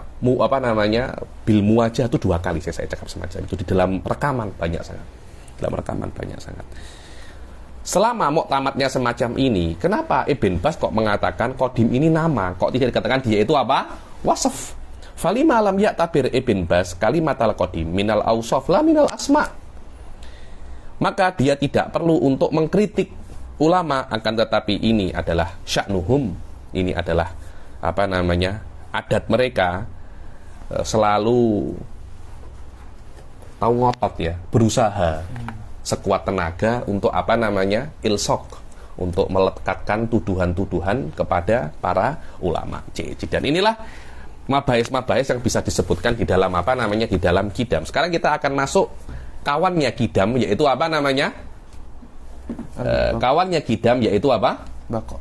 bil muwajah itu 2 kali saya cakap semacam itu di dalam rekaman banyak sangat. Selama muktamadnya semacam ini, kenapa Ibn Bas kok mengatakan qadim ini nama, kok tidak dikatakan dia itu apa? Wasaf. Falima lam ya'tabir Ibn Bas kalimatal qadim minal awsaf la minal asma. Maka dia tidak perlu untuk mengkritik ulama, akan tetapi ini adalah sya'nuhum. Ini adalah adat mereka, selalu tahu ngotot ya, berusaha sekuat tenaga untuk ilsok, untuk melekatkan tuduhan-tuduhan kepada para ulama. Dan inilah mabahis yang bisa disebutkan di dalam di dalam Qidam. Sekarang kita akan masuk kawannya Qidam, yaitu Kawannya kidam yaitu apa? Baqa.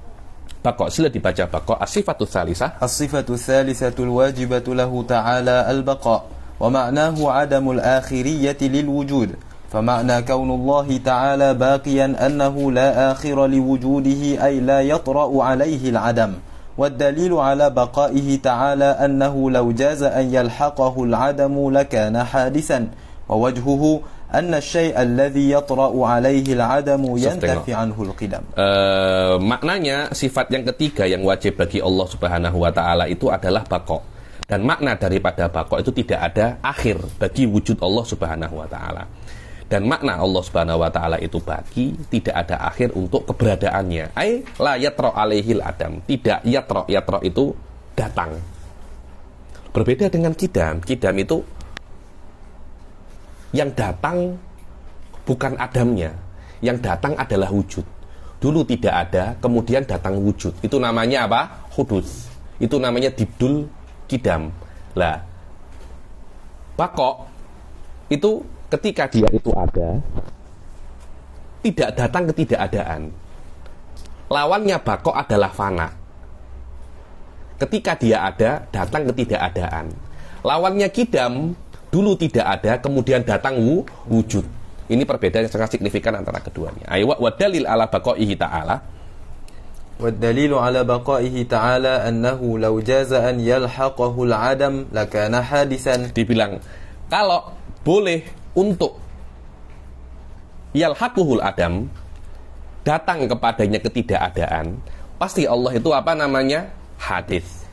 Baqa. Sila dibaca baqa. As-sifatu tsalisah. As-sifatu tsalisatul wajibatu lahu ta'ala al-baqa wa ma'nahu 'adamul akhiriyyati lil wujud. فمعنى كون الله تعالى باقيا أنه لا آخر لوجوده أي لا يطرأ عليه العدم والدليل على بقائه تعالى أنه لو جاز أن يلحقه العدم لكان حادثا ووجهه أن الشيء الذي يطرأ عليه العدم ينتفي عنه القدم. Maknanya sifat yang ketiga yang wajib bagi Allah Subhanahu wa taala itu adalah baqa. Dan makna daripada baqa itu tidak ada akhir bagi wujud Allah Subhanahu wa taala. Dan makna Allah Subhanahu wa taala itu bagi tidak ada akhir untuk keberadaannya. Ai la yatra alaihil adam. Tidak yatra itu datang. Berbeda dengan kidam. Kidam itu yang datang bukan adamnya. Yang datang adalah wujud. Dulu tidak ada, kemudian datang wujud. Itu namanya apa? Hudus. Itu namanya dibdul kidam. Lah, baqa itu ketika dia itu ada, tidak datang ketidakadaan. Lawannya baqa adalah fana. Ketika dia ada, datang ketidakadaan. Lawannya kidam, dulu tidak ada, kemudian datang wujud. Ini perbedaan yang sangat signifikan antara keduanya. Ayo wa dalil ala baqaihi ta'ala. Wa dalilu ala baqaihi ta'ala annahu law jaza an yalhaqahu al-'adam lakana hadisan. Dibilang kalau boleh untuk yalhaquhul adam, datang kepadanya ketidakadaan, pasti Allah itu apa namanya? Hadis.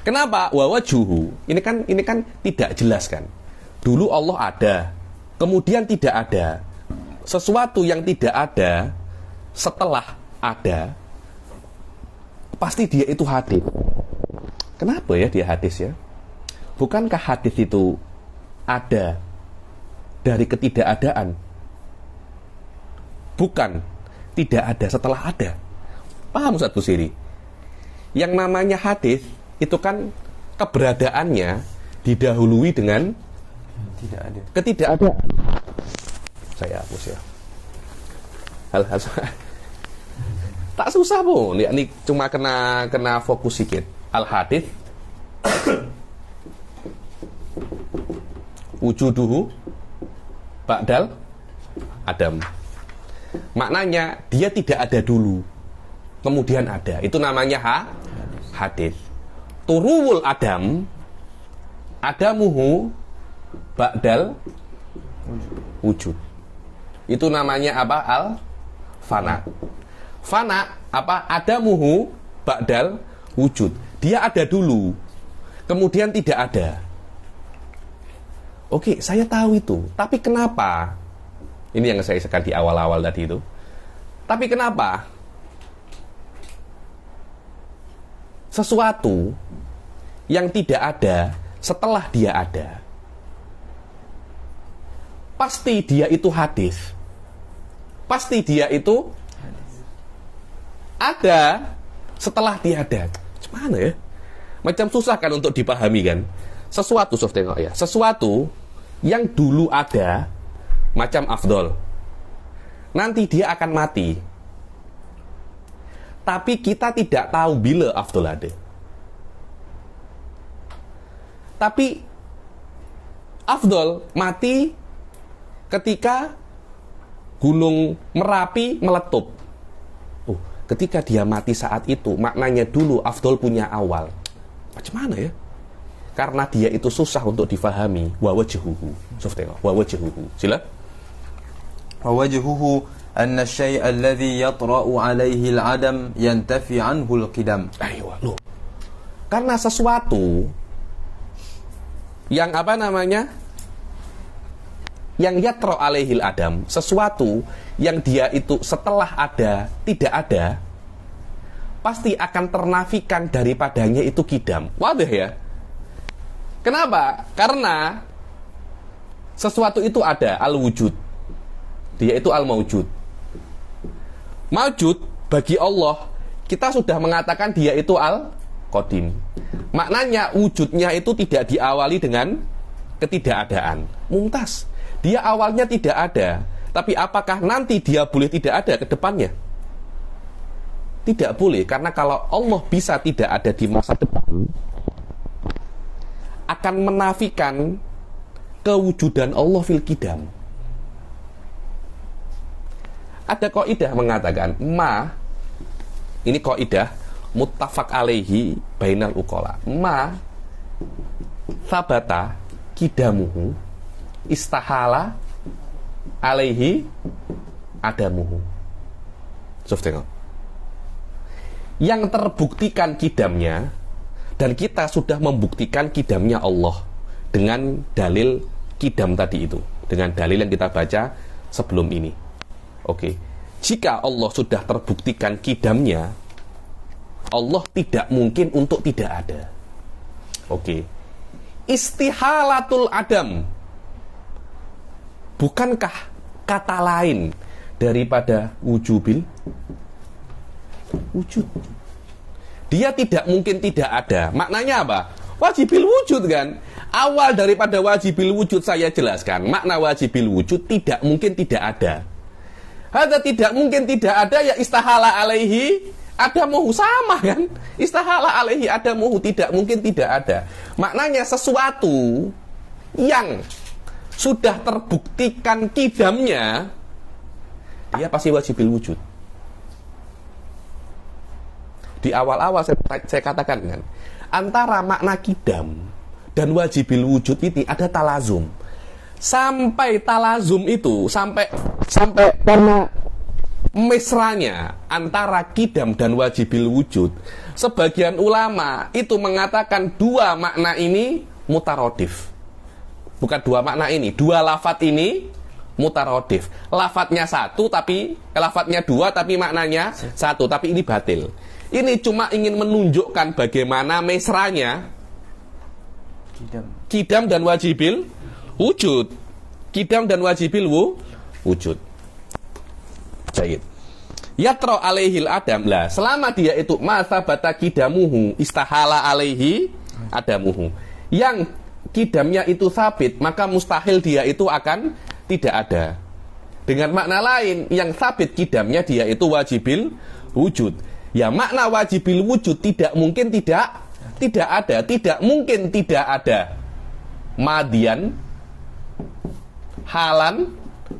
Kenapa? Wa wajhuhu. Ini kan tidak jelas kan. Dulu Allah ada, kemudian tidak ada. Sesuatu yang tidak ada setelah ada, pasti dia itu hadis. Kenapa ya dia hadis ya? Bukankah hadis itu ada dari ketidakadaan? Bukan tidak ada setelah ada. Paham Ustaz Busiri? Yang namanya hadis itu kan keberadaannya didahului dengan tidak ada. Ketidakadaan. Saya hapus ya. Hal-hal tak susah pun. Ini cuma kena fokus sedikit. Al hadis wujuduhu ba'dal adam. Maknanya dia tidak ada dulu, kemudian ada. Itu namanya hadis. Turuwul adam, adamuhu ba'dal wujud. Itu namanya apa? Al fana. Fana apa? Adamuhu ba'dal wujud. Dia ada dulu, kemudian tidak ada. Oke, saya tahu itu. Tapi kenapa? Ini yang saya sekan di awal-awal tadi itu. Tapi kenapa? Sesuatu yang tidak ada setelah dia ada, pasti dia itu hadis. Pasti dia itu ada setelah dia ada. Gimana ya? Macam susah kan untuk dipahami kan? Sesuatu, soft tengok ya. Sesuatu yang dulu ada, macam afdol, nanti dia akan mati. Tapi kita tidak tahu bila afdol ada. Tapi afdol mati ketika gunung Merapi meletup. Oh, ketika dia mati saat itu, maknanya dulu afdol punya awal. Macam mana ya? Karena dia itu susah untuk difahami. Wa wajhuhu. Sof tengok. Wa wajhuhu. Sila. Wa wajhuhu anna syai' alladhi yatra'u alaihi al-'adam yantafi anhu al-qidam. Aywa, loh. Karena sesuatu yang apa namanya? Yang yatra' alaihi al-'adam, sesuatu yang dia itu setelah ada, tidak ada, pasti akan ternafikan daripadanya itu kidam. Wadah ya? Kenapa? Karena sesuatu itu ada, al-wujud. Dia itu al-maujud. Maujud bagi Allah, kita sudah mengatakan dia itu al-qadim. Maknanya wujudnya itu tidak diawali dengan ketidakadaan. Mumtaz. Dia awalnya tidak ada, Tapi apakah nanti dia boleh tidak ada ke depannya? Tidak boleh, karena kalau Allah bisa tidak ada di masa depan, akan menafikan kewujudan Allah fil qidam. Ada kaidah mengatakan ini kaidah muttafaq alaihi bainal uqala. Sabata kidamuhu istahala alaihi adamuhu. Tengok. Yang terbuktikan kidamnya, dan kita sudah membuktikan kidamnya Allah dengan dalil kidam tadi itu, dengan dalil yang kita baca sebelum ini. Oke. Jika Allah sudah terbuktikan kidamnya, Allah tidak mungkin untuk tidak ada. Oke. Istihalatul adam, bukankah kata lain daripada wujud? Dia tidak mungkin tidak ada. Maknanya apa? Wajibil wujud kan? Awal daripada wajibil wujud saya jelaskan. Makna wajibil wujud tidak mungkin tidak ada. Ada tidak mungkin tidak ada, ya istahala alaihi adamuhu, sama kan? Istahala alaihi adamuhu, tidak mungkin tidak ada. Maknanya sesuatu yang sudah terbuktikan kidamnya, dia pasti wajibil wujud. Di awal-awal saya katakan kan, antara makna kidam dan wajibil wujud ini ada talazum. Sampai talazum itu, sampai karena mesranya antara kidam dan wajibil wujud, sebagian ulama itu mengatakan dua makna ini mutarodif. Bukan dua makna ini, dua lafadz ini mutarodif. Lafadznya satu tapi lafadznya dua tapi maknanya satu, tapi ini batil. Ini cuma ingin menunjukkan bagaimana mesranya kidam dan wajibil wujud. Kidam dan wajibil wujud. Jayid. Yatro alaihil adam. Lah, selama dia itu masabata kidamuhu istahala alaihi adamuhu. Yang kidamnya itu sabit, maka mustahil dia itu akan tidak ada. Dengan makna lain, yang sabit kidamnya dia itu wajibil wujud. Ya, makna wajibil wujud tidak mungkin tidak ada, tidak mungkin tidak ada. Madian, halan,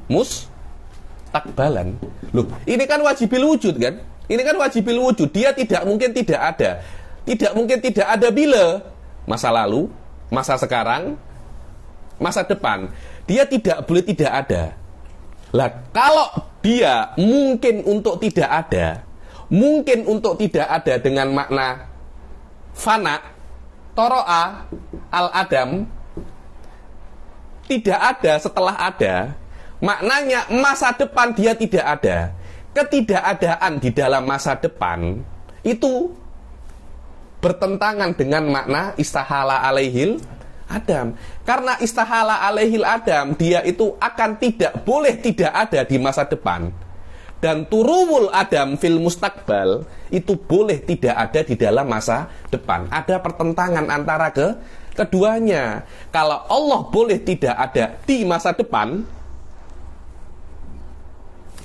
mustakbalan. Loh, ini kan wajibil wujud kan? Ini kan wajibil wujud. Dia tidak mungkin tidak ada. Tidak mungkin tidak ada bila masa lalu, masa sekarang, masa depan. Dia tidak boleh tidak ada. Lah, kalau dia mungkin untuk tidak ada, mungkin untuk tidak ada dengan makna fana, toro'a, al-adam, tidak ada setelah ada, maknanya masa depan dia tidak ada. Ketidakadaan di dalam masa depan itu bertentangan dengan makna istahala alaihil adam. Karena istahala alaihil adam, dia itu akan tidak boleh tidak ada di masa depan. Dan turuwul adam fil mustakbal, itu boleh tidak ada di dalam masa depan. Ada pertentangan antara keduanya. Kalau Allah boleh tidak ada di masa depan,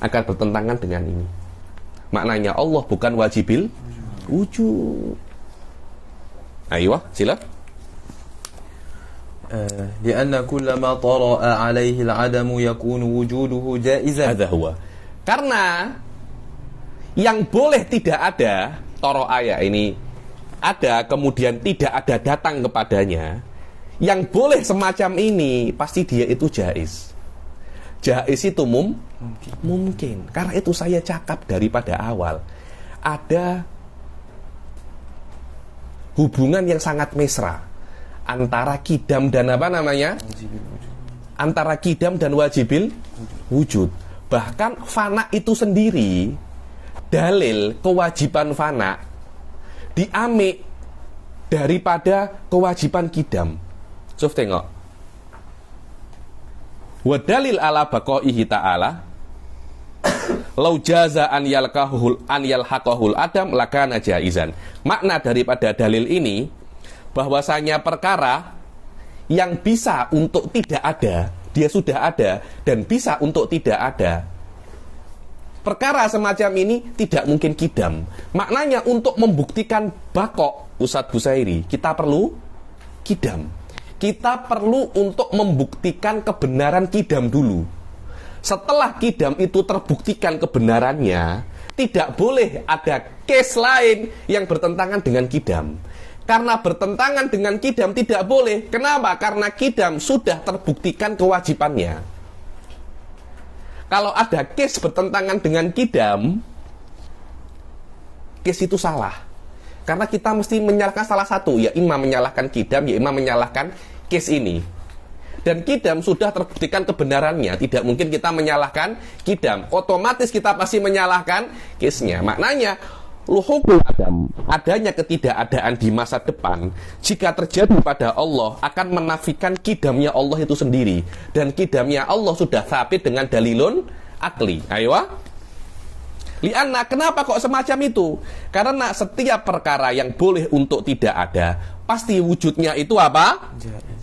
akan bertentangan dengan ini. Maknanya Allah bukan wajibil wujud. Ayo, sila. لأن كل ما طرأ عليه العدم يكون وجوده جائزا. Hadza huwa. Karena yang boleh tidak ada, toro ayat ini ada kemudian tidak ada datang kepadanya, yang boleh semacam ini pasti dia itu jaiz. Jaiz itu mungkin. Karena itu saya cakap daripada awal, ada hubungan yang sangat mesra antara kidam dan apa namanya? Antara kidam dan wajibil wujud. Bahkan fana itu sendiri, dalil kewajiban fana diambil daripada kewajiban kidam. Coba tengok. Wa dalil ala baqaihi ta'ala lau jaza an yalhaqahul adam lakana jaizan. Makna daripada dalil ini bahwasanya perkara yang bisa untuk tidak ada dia sudah ada dan bisa untuk tidak ada. Perkara semacam ini tidak mungkin kidam. Maknanya untuk membuktikan bako, Ustadz Busairi, kita perlu kidam. Kita perlu untuk membuktikan kebenaran kidam dulu. Setelah kidam itu terbuktikan kebenarannya, tidak boleh ada case lain yang bertentangan dengan kidam. Karena bertentangan dengan kidam tidak boleh. Kenapa? Karena kidam sudah terbuktikan kewajibannya. Kalau ada case bertentangan dengan kidam, case itu salah. Karena kita mesti menyalahkan salah satu, ya imam menyalahkan kidam, ya imam menyalahkan case ini. Dan kidam sudah terbuktikan kebenarannya, tidak mungkin kita menyalahkan kidam. Otomatis kita pasti menyalahkan case-nya. Maknanya, luhukul adam, adanya ketidakadaan di masa depan, jika terjadi pada Allah, akan menafikan kidamnya Allah itu sendiri. Dan kidamnya Allah sudah sabit dengan dalilun akli. Ayo. Lianna, kenapa kok semacam itu? Karena setiap perkara yang boleh untuk tidak ada, pasti wujudnya itu apa?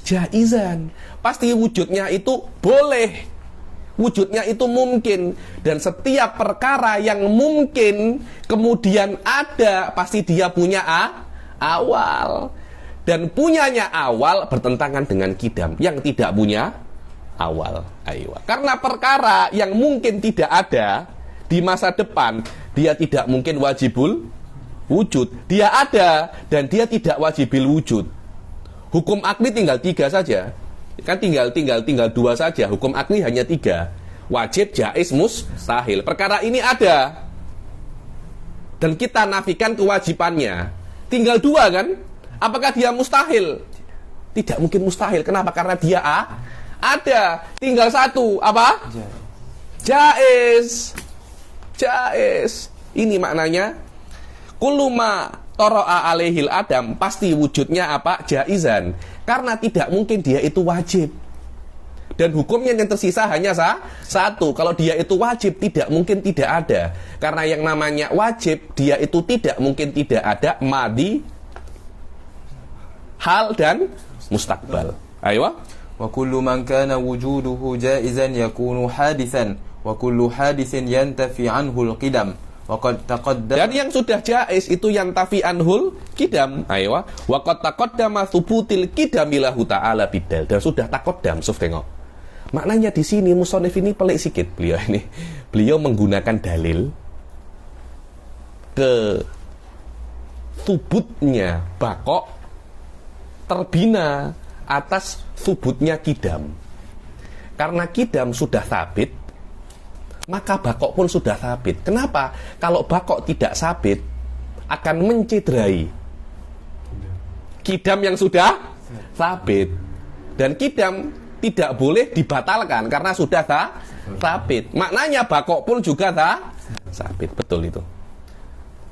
Jaizan. Pasti wujudnya itu boleh. Wujudnya itu mungkin. Dan setiap perkara yang mungkin kemudian ada, pasti dia punya awal. Dan punyanya awal bertentangan dengan kidam yang tidak punya awal. Ayo. Karena perkara yang mungkin tidak ada di masa depan, dia tidak mungkin wajibul wujud. Dia ada dan dia tidak wajibil wujud. Hukum akli tinggal 3 saja. Kan tinggal 2 saja. Hukum akli hanya 3. Wajib, jaiz, mustahil. Perkara ini ada dan kita nafikan kewajibannya. Tinggal 2 kan? Apakah dia mustahil? Tidak mungkin mustahil. Kenapa? Karena dia ada. Tinggal 1. Apa? Jaiz. Jaiz. Ini maknanya kullu ma tara'a alaihil adam, pasti wujudnya apa? Jaizan. Karena tidak mungkin dia itu wajib. Dan hukumnya yang tersisa hanya 1. Kalau dia itu wajib, tidak mungkin tidak ada. Karena yang namanya wajib, dia itu tidak mungkin tidak ada, madi, hal, dan mustakbal. Ayo. Wa kullu man kana wujuduhu jaizan yakunu hadithan, wa kullu hadithin yantafi anhu al-qidam. Dan yang sudah jaiz itu yang tafi anhul kidam. Ayo. Wa qad taqaddama thubutil kidamilahu ta'ala bidal. Dan sudah taqaddam, suf tengok. Maknanya di sini musonif ini pelik sikit beliau ini. Beliau menggunakan dalil ke thubutnya bako terbina atas thubutnya kidam. Karena kidam sudah sabit, maka bakok pun sudah sabit. Kenapa? Kalau bakok tidak sabit, akan mencederai kidam yang sudah sabit. Dan kidam tidak boleh dibatalkan karena sudah sabit. Maknanya bakok pun juga sabit. Betul itu.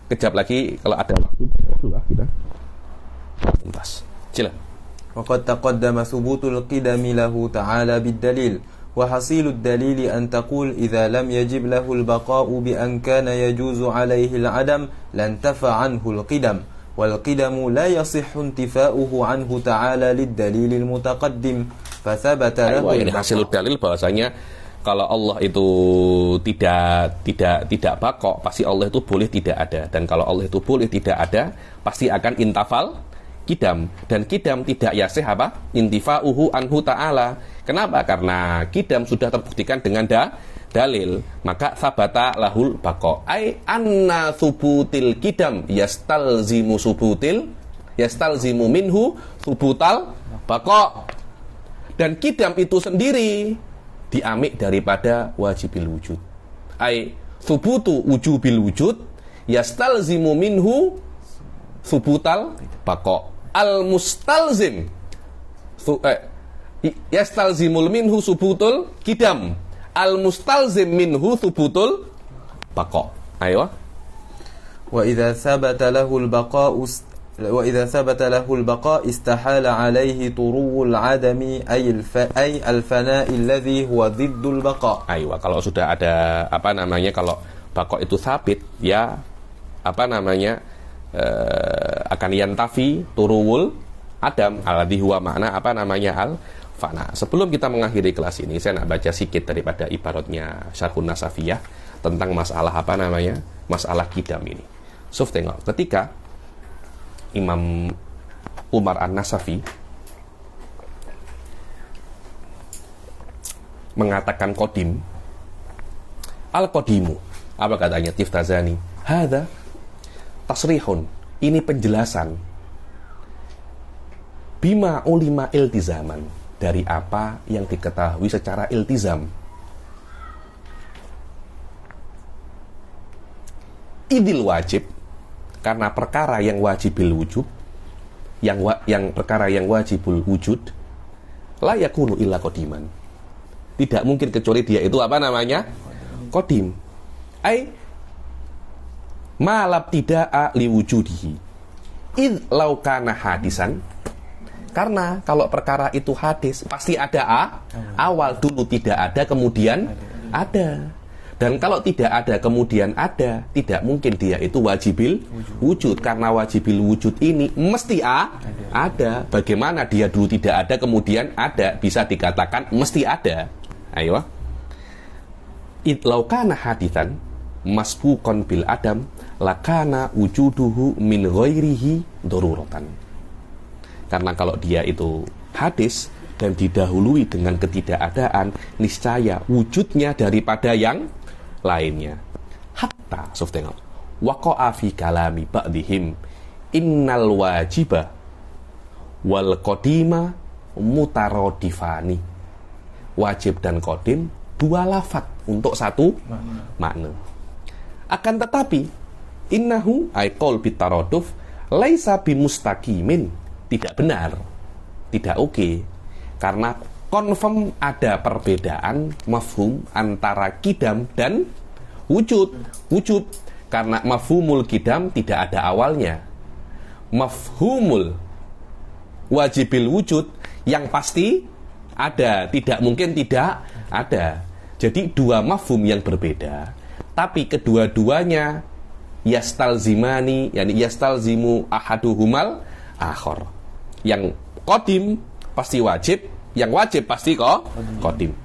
Kejap lagi kalau ada waktu kita tuntas. Sila. Waqad taqaddama thubutul qidami lahu ta'ala bid-dalil. وحصيل الدليل أن تقول إذا لم يجب له البقاء بأن كان يجوز عليه العدم لانتفى عنه القدم والقدم لا يصح انتفاؤه عنه تعالى للدليل المتقدم فثبت له. Ini hasil dalil bahwasanya kalau Allah itu tidak bakok, pasti Allah itu boleh tidak ada. Dan kalau Allah itu boleh tidak ada, pasti akan intafal kidam. Dan kidam tidak yasih apa? Intifa'uhu anhu ta'ala. Kenapa? Karena kidam sudah terbuktikan dengan dalil. Maka sabata lahul bako. Ai anna subutil kidam yastalzimu minhu subutal bako. Dan kidam itu sendiri diamik daripada wajibil wujud. Ai subutu wujubil wujud yastalzimu minhu subutal bako. Al mustalzim yastalzimul minhu subutul kidam, al mustalzim minhu subutul baqo. Ayo. Wa idza sabata lahu al baqa istahala alaihi turuul adami ay al fana alladhi huwa dhiddul baqa. Ayo, kalau sudah ada kalau baqo itu sabit, ya akan yantafi turuul adam alladhi huwa makna al fana. Sebelum kita mengakhiri kelas ini, saya nak baca sedikit daripada ibaratnya Syarhun Nasafiyah tentang masalah apa namanya? Masalah kidam ini. So, tengok, ketika Imam Umar An-Nasafi mengatakan qadim, al-qadimu, apa katanya Tiftazani? Hadza tasrihun, ini penjelasan bima ulima iltizaman, dari apa yang diketahui secara iltizam. Idil wajib, karena perkara yang wajibil wujub, yang perkara yang wajibul wujud, la yakunu illa qadiman, tidak mungkin kecuali dia itu apa namanya? Qadim. Ai malab tida'a liwujudihi id law kana hadisan, karena kalau perkara itu hadis pasti ada awal dulu tidak ada kemudian ada. Dan kalau tidak ada kemudian ada, tidak mungkin dia itu wajibil wujud, karena wajibil wujud ini mesti ada. Bagaimana dia dulu tidak ada kemudian ada? Bisa dikatakan mesti ada. Ayo. Idlau kana hadithan masbuqan bil adam lakana wujuduhu min ghairihi daruratan. Karena kalau dia itu hadis dan didahului dengan ketidakadaan, niscaya wujudnya daripada yang lainnya. Hatta tengok waqa'a fi kalami ba'dihim innal wajiba wal qadima mutaradifani. Wajib dan qadim dua lafaz untuk satu makna. Akan tetapi innahu ay qaul bitaraduf laisa bimustaqimin, tidak benar, tidak oke, karena confirm ada perbedaan mafhum antara kidam dan wujud. Karena mafhumul kidam tidak ada awalnya, mafhumul wajibil wujud yang pasti ada, tidak mungkin tidak ada. Jadi dua mafhum yang berbeda, tapi kedua-duanya yastalzimani, yani yastalzimu ahaduhumal akhar. Yang qadim pasti wajib, yang wajib pasti qadim.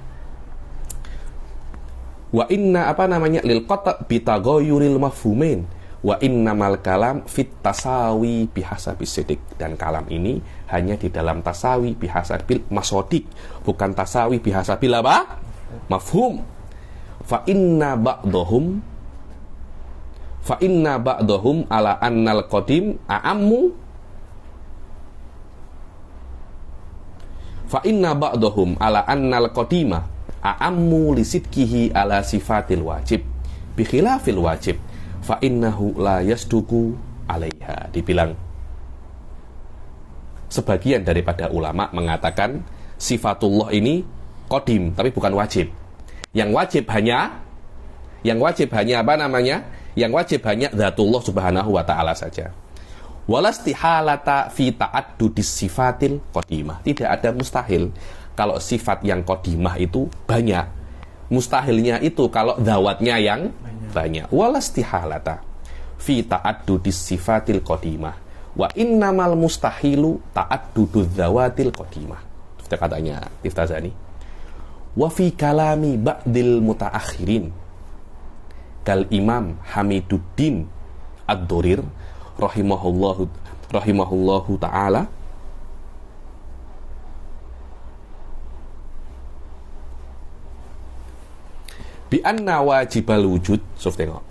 Wa inna apa namanya lil qata' bi taghayyuril mafhumain wa innamal kalam fit tasawi bihasabi sidik. Dan kalam ini hanya di dalam tasawi bihasabil masodik, bukan tasawi bihasabil apa? Mafhum. Fa inna ba'dahum ala annal qadim a'ammu. Fa inna ba'dahum ala annal qadima a'ammu lisidkihi ala sifatil wajib bi khilafil wajib fa innahu la yasduku alaiha. Dibilang sebagian daripada ulama mengatakan sifatullah ini qadim tapi bukan wajib. Yang wajib hanya apa namanya? Yang wajib hanya dzatullah subhanahu wa ta'ala saja. Walastihalata fi ta'addudis sifatil qadimah. Tidak ada mustahil kalau sifat yang qadimah itu banyak. Mustahilnya itu kalau dzawatnya yang banyak. Walastihalata fi ta'addudis sifatil qadimah wa innamal mustahilu ta'addududz dzawatil qadimah. Itu katanya Tiftazani. Wa fi kalami ba'dil mutaakhirin kal Imam Hamiduddin Ad-Durir rahimahullahu ta'ala bi anna wajibal wujud,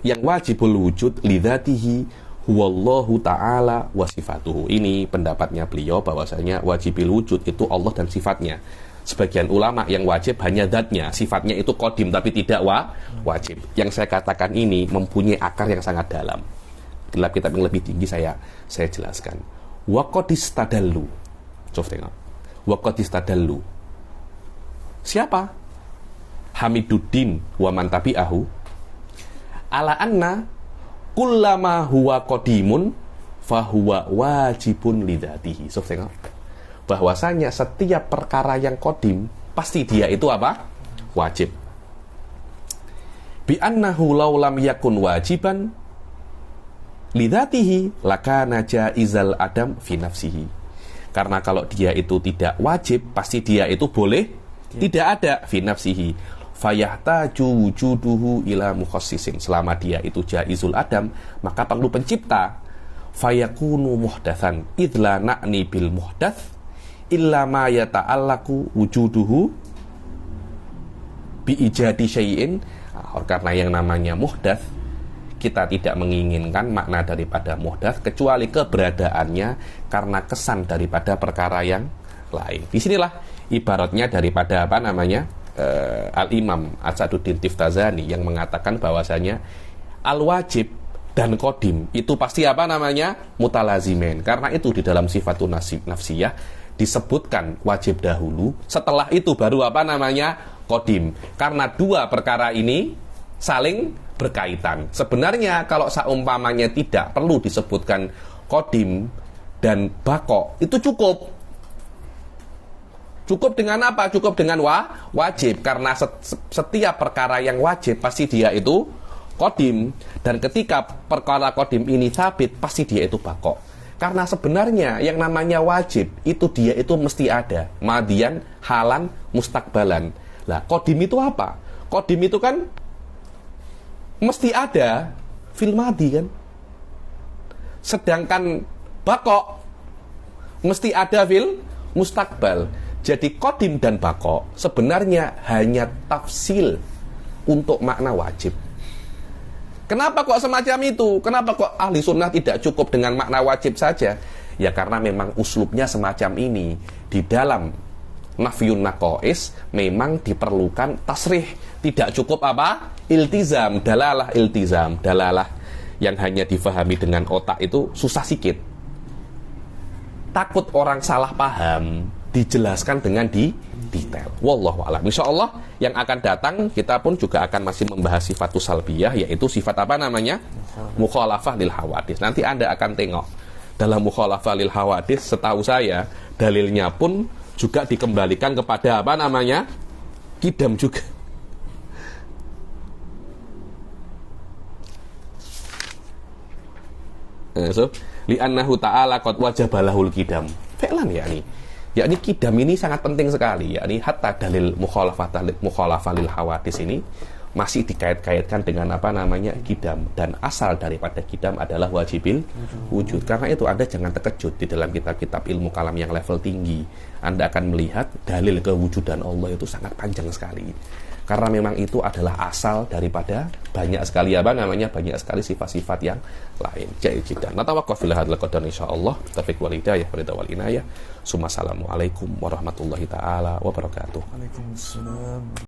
yang wajibul wujud lidzatihi huwallahu ta'ala wa sifatuhu. Ini pendapatnya beliau bahwasanya wajibil wujud itu Allah dan sifatnya. Sebagian ulama yang wajib hanya zatnya, sifatnya itu qadim tapi tidak wajib. Yang saya katakan ini mempunyai akar yang sangat dalam. Kitab-kitab yang lebih tinggi saya jelaskan. Waqadistadallu. Coba tengok. Waqadistadallu. Siapa? Hamiduddin wa man tabi'ahu ala anna kullama huwa qadimun fahuwa wajibun lidzatihi. Coba tengok. Bahwasanya setiap perkara yang qadim pasti dia itu apa? Wajib. Bi annahu law lam yakun wajiban lidzatihi lakana jaizal adam fi nafsihi. Karena kalau dia itu tidak wajib, pasti dia itu boleh tidak ada fi nafsihi. Fayahtaju wujuduhu ila mukhassisin. Selama dia itu jaizul adam, maka perlu pencipta. Fayakunu muhdatsan idla na'ni bil muhdats illa ma yata'allaku wujuduhu bi ijadi syai'in. Karena yang namanya muhdats, kita tidak menginginkan makna daripada muhdats kecuali keberadaannya karena kesan daripada perkara yang lain. Disinilah ibaratnya daripada apa namanya Al-Imam Asaduddin Tiftazani yang mengatakan bahwasanya al-wajib dan kodim itu pasti apa namanya mutalazimen. Karena itu di dalam sifatun nafsiyah disebutkan wajib dahulu, setelah itu baru apa namanya kodim. Karena dua perkara ini saling berkaitan. Sebenarnya kalau seumpamanya tidak perlu disebutkan kodim dan bako, itu cukup. Cukup dengan apa? Cukup dengan wajib. Karena setiap perkara yang wajib pasti dia itu kodim. Dan ketika perkara kodim ini sabit, pasti dia itu bako. Karena sebenarnya yang namanya wajib itu dia itu mesti ada. Madian, halan, mustakbalan. Lah kodim itu apa? Kodim itu kan mesti ada fil madi kan. Sedangkan bako mesti ada fil mustakbal. Jadi kodim dan bako sebenarnya hanya tafsil untuk makna wajib. Kenapa kok semacam itu? Kenapa kok ahli sunnah tidak cukup dengan makna wajib saja? Ya karena memang uslubnya semacam ini. Di dalam nafyun naqais memang diperlukan tasrih. Tidak cukup apa? Iltizam, dalalah iltizam. Dalalah yang hanya difahami dengan otak itu susah sikit. Takut orang salah paham, dijelaskan dengan detail. Wallahu a'lam. Insyaallah yang akan datang kita pun juga akan masih membahas sifatus salbiyah, yaitu sifat apa namanya? Mukhalafah lil hawadits. Nanti Anda akan tengok dalam mukhalafah lil hawadits, setahu saya dalilnya pun juga dikembalikan kepada apa namanya? Kidam juga. So, li'annahu ta'ala qad wajabalahul kidam. Fi'lan yakni kidam ini sangat penting sekali, yakni hatta dalil mukhalafah lil hawadits ini masih dikait-kaitkan dengan apa namanya kidam, dan asal daripada kidam adalah wajibil wujud. Karena itu Anda jangan terkejut di dalam kitab-kitab ilmu kalam yang level tinggi, Anda akan melihat dalil kewujudan Allah itu sangat panjang sekali. Karena memang itu adalah asal daripada banyak sekali banyak sekali sifat-sifat yang lain. Jadi jiddan. Natawaqaf fil hadzal qadar insyaallah. Taufiq wal hidayah wal inayah. Assalamualaikum warahmatullahi taala wabarakatuh. Waalaikumsalam.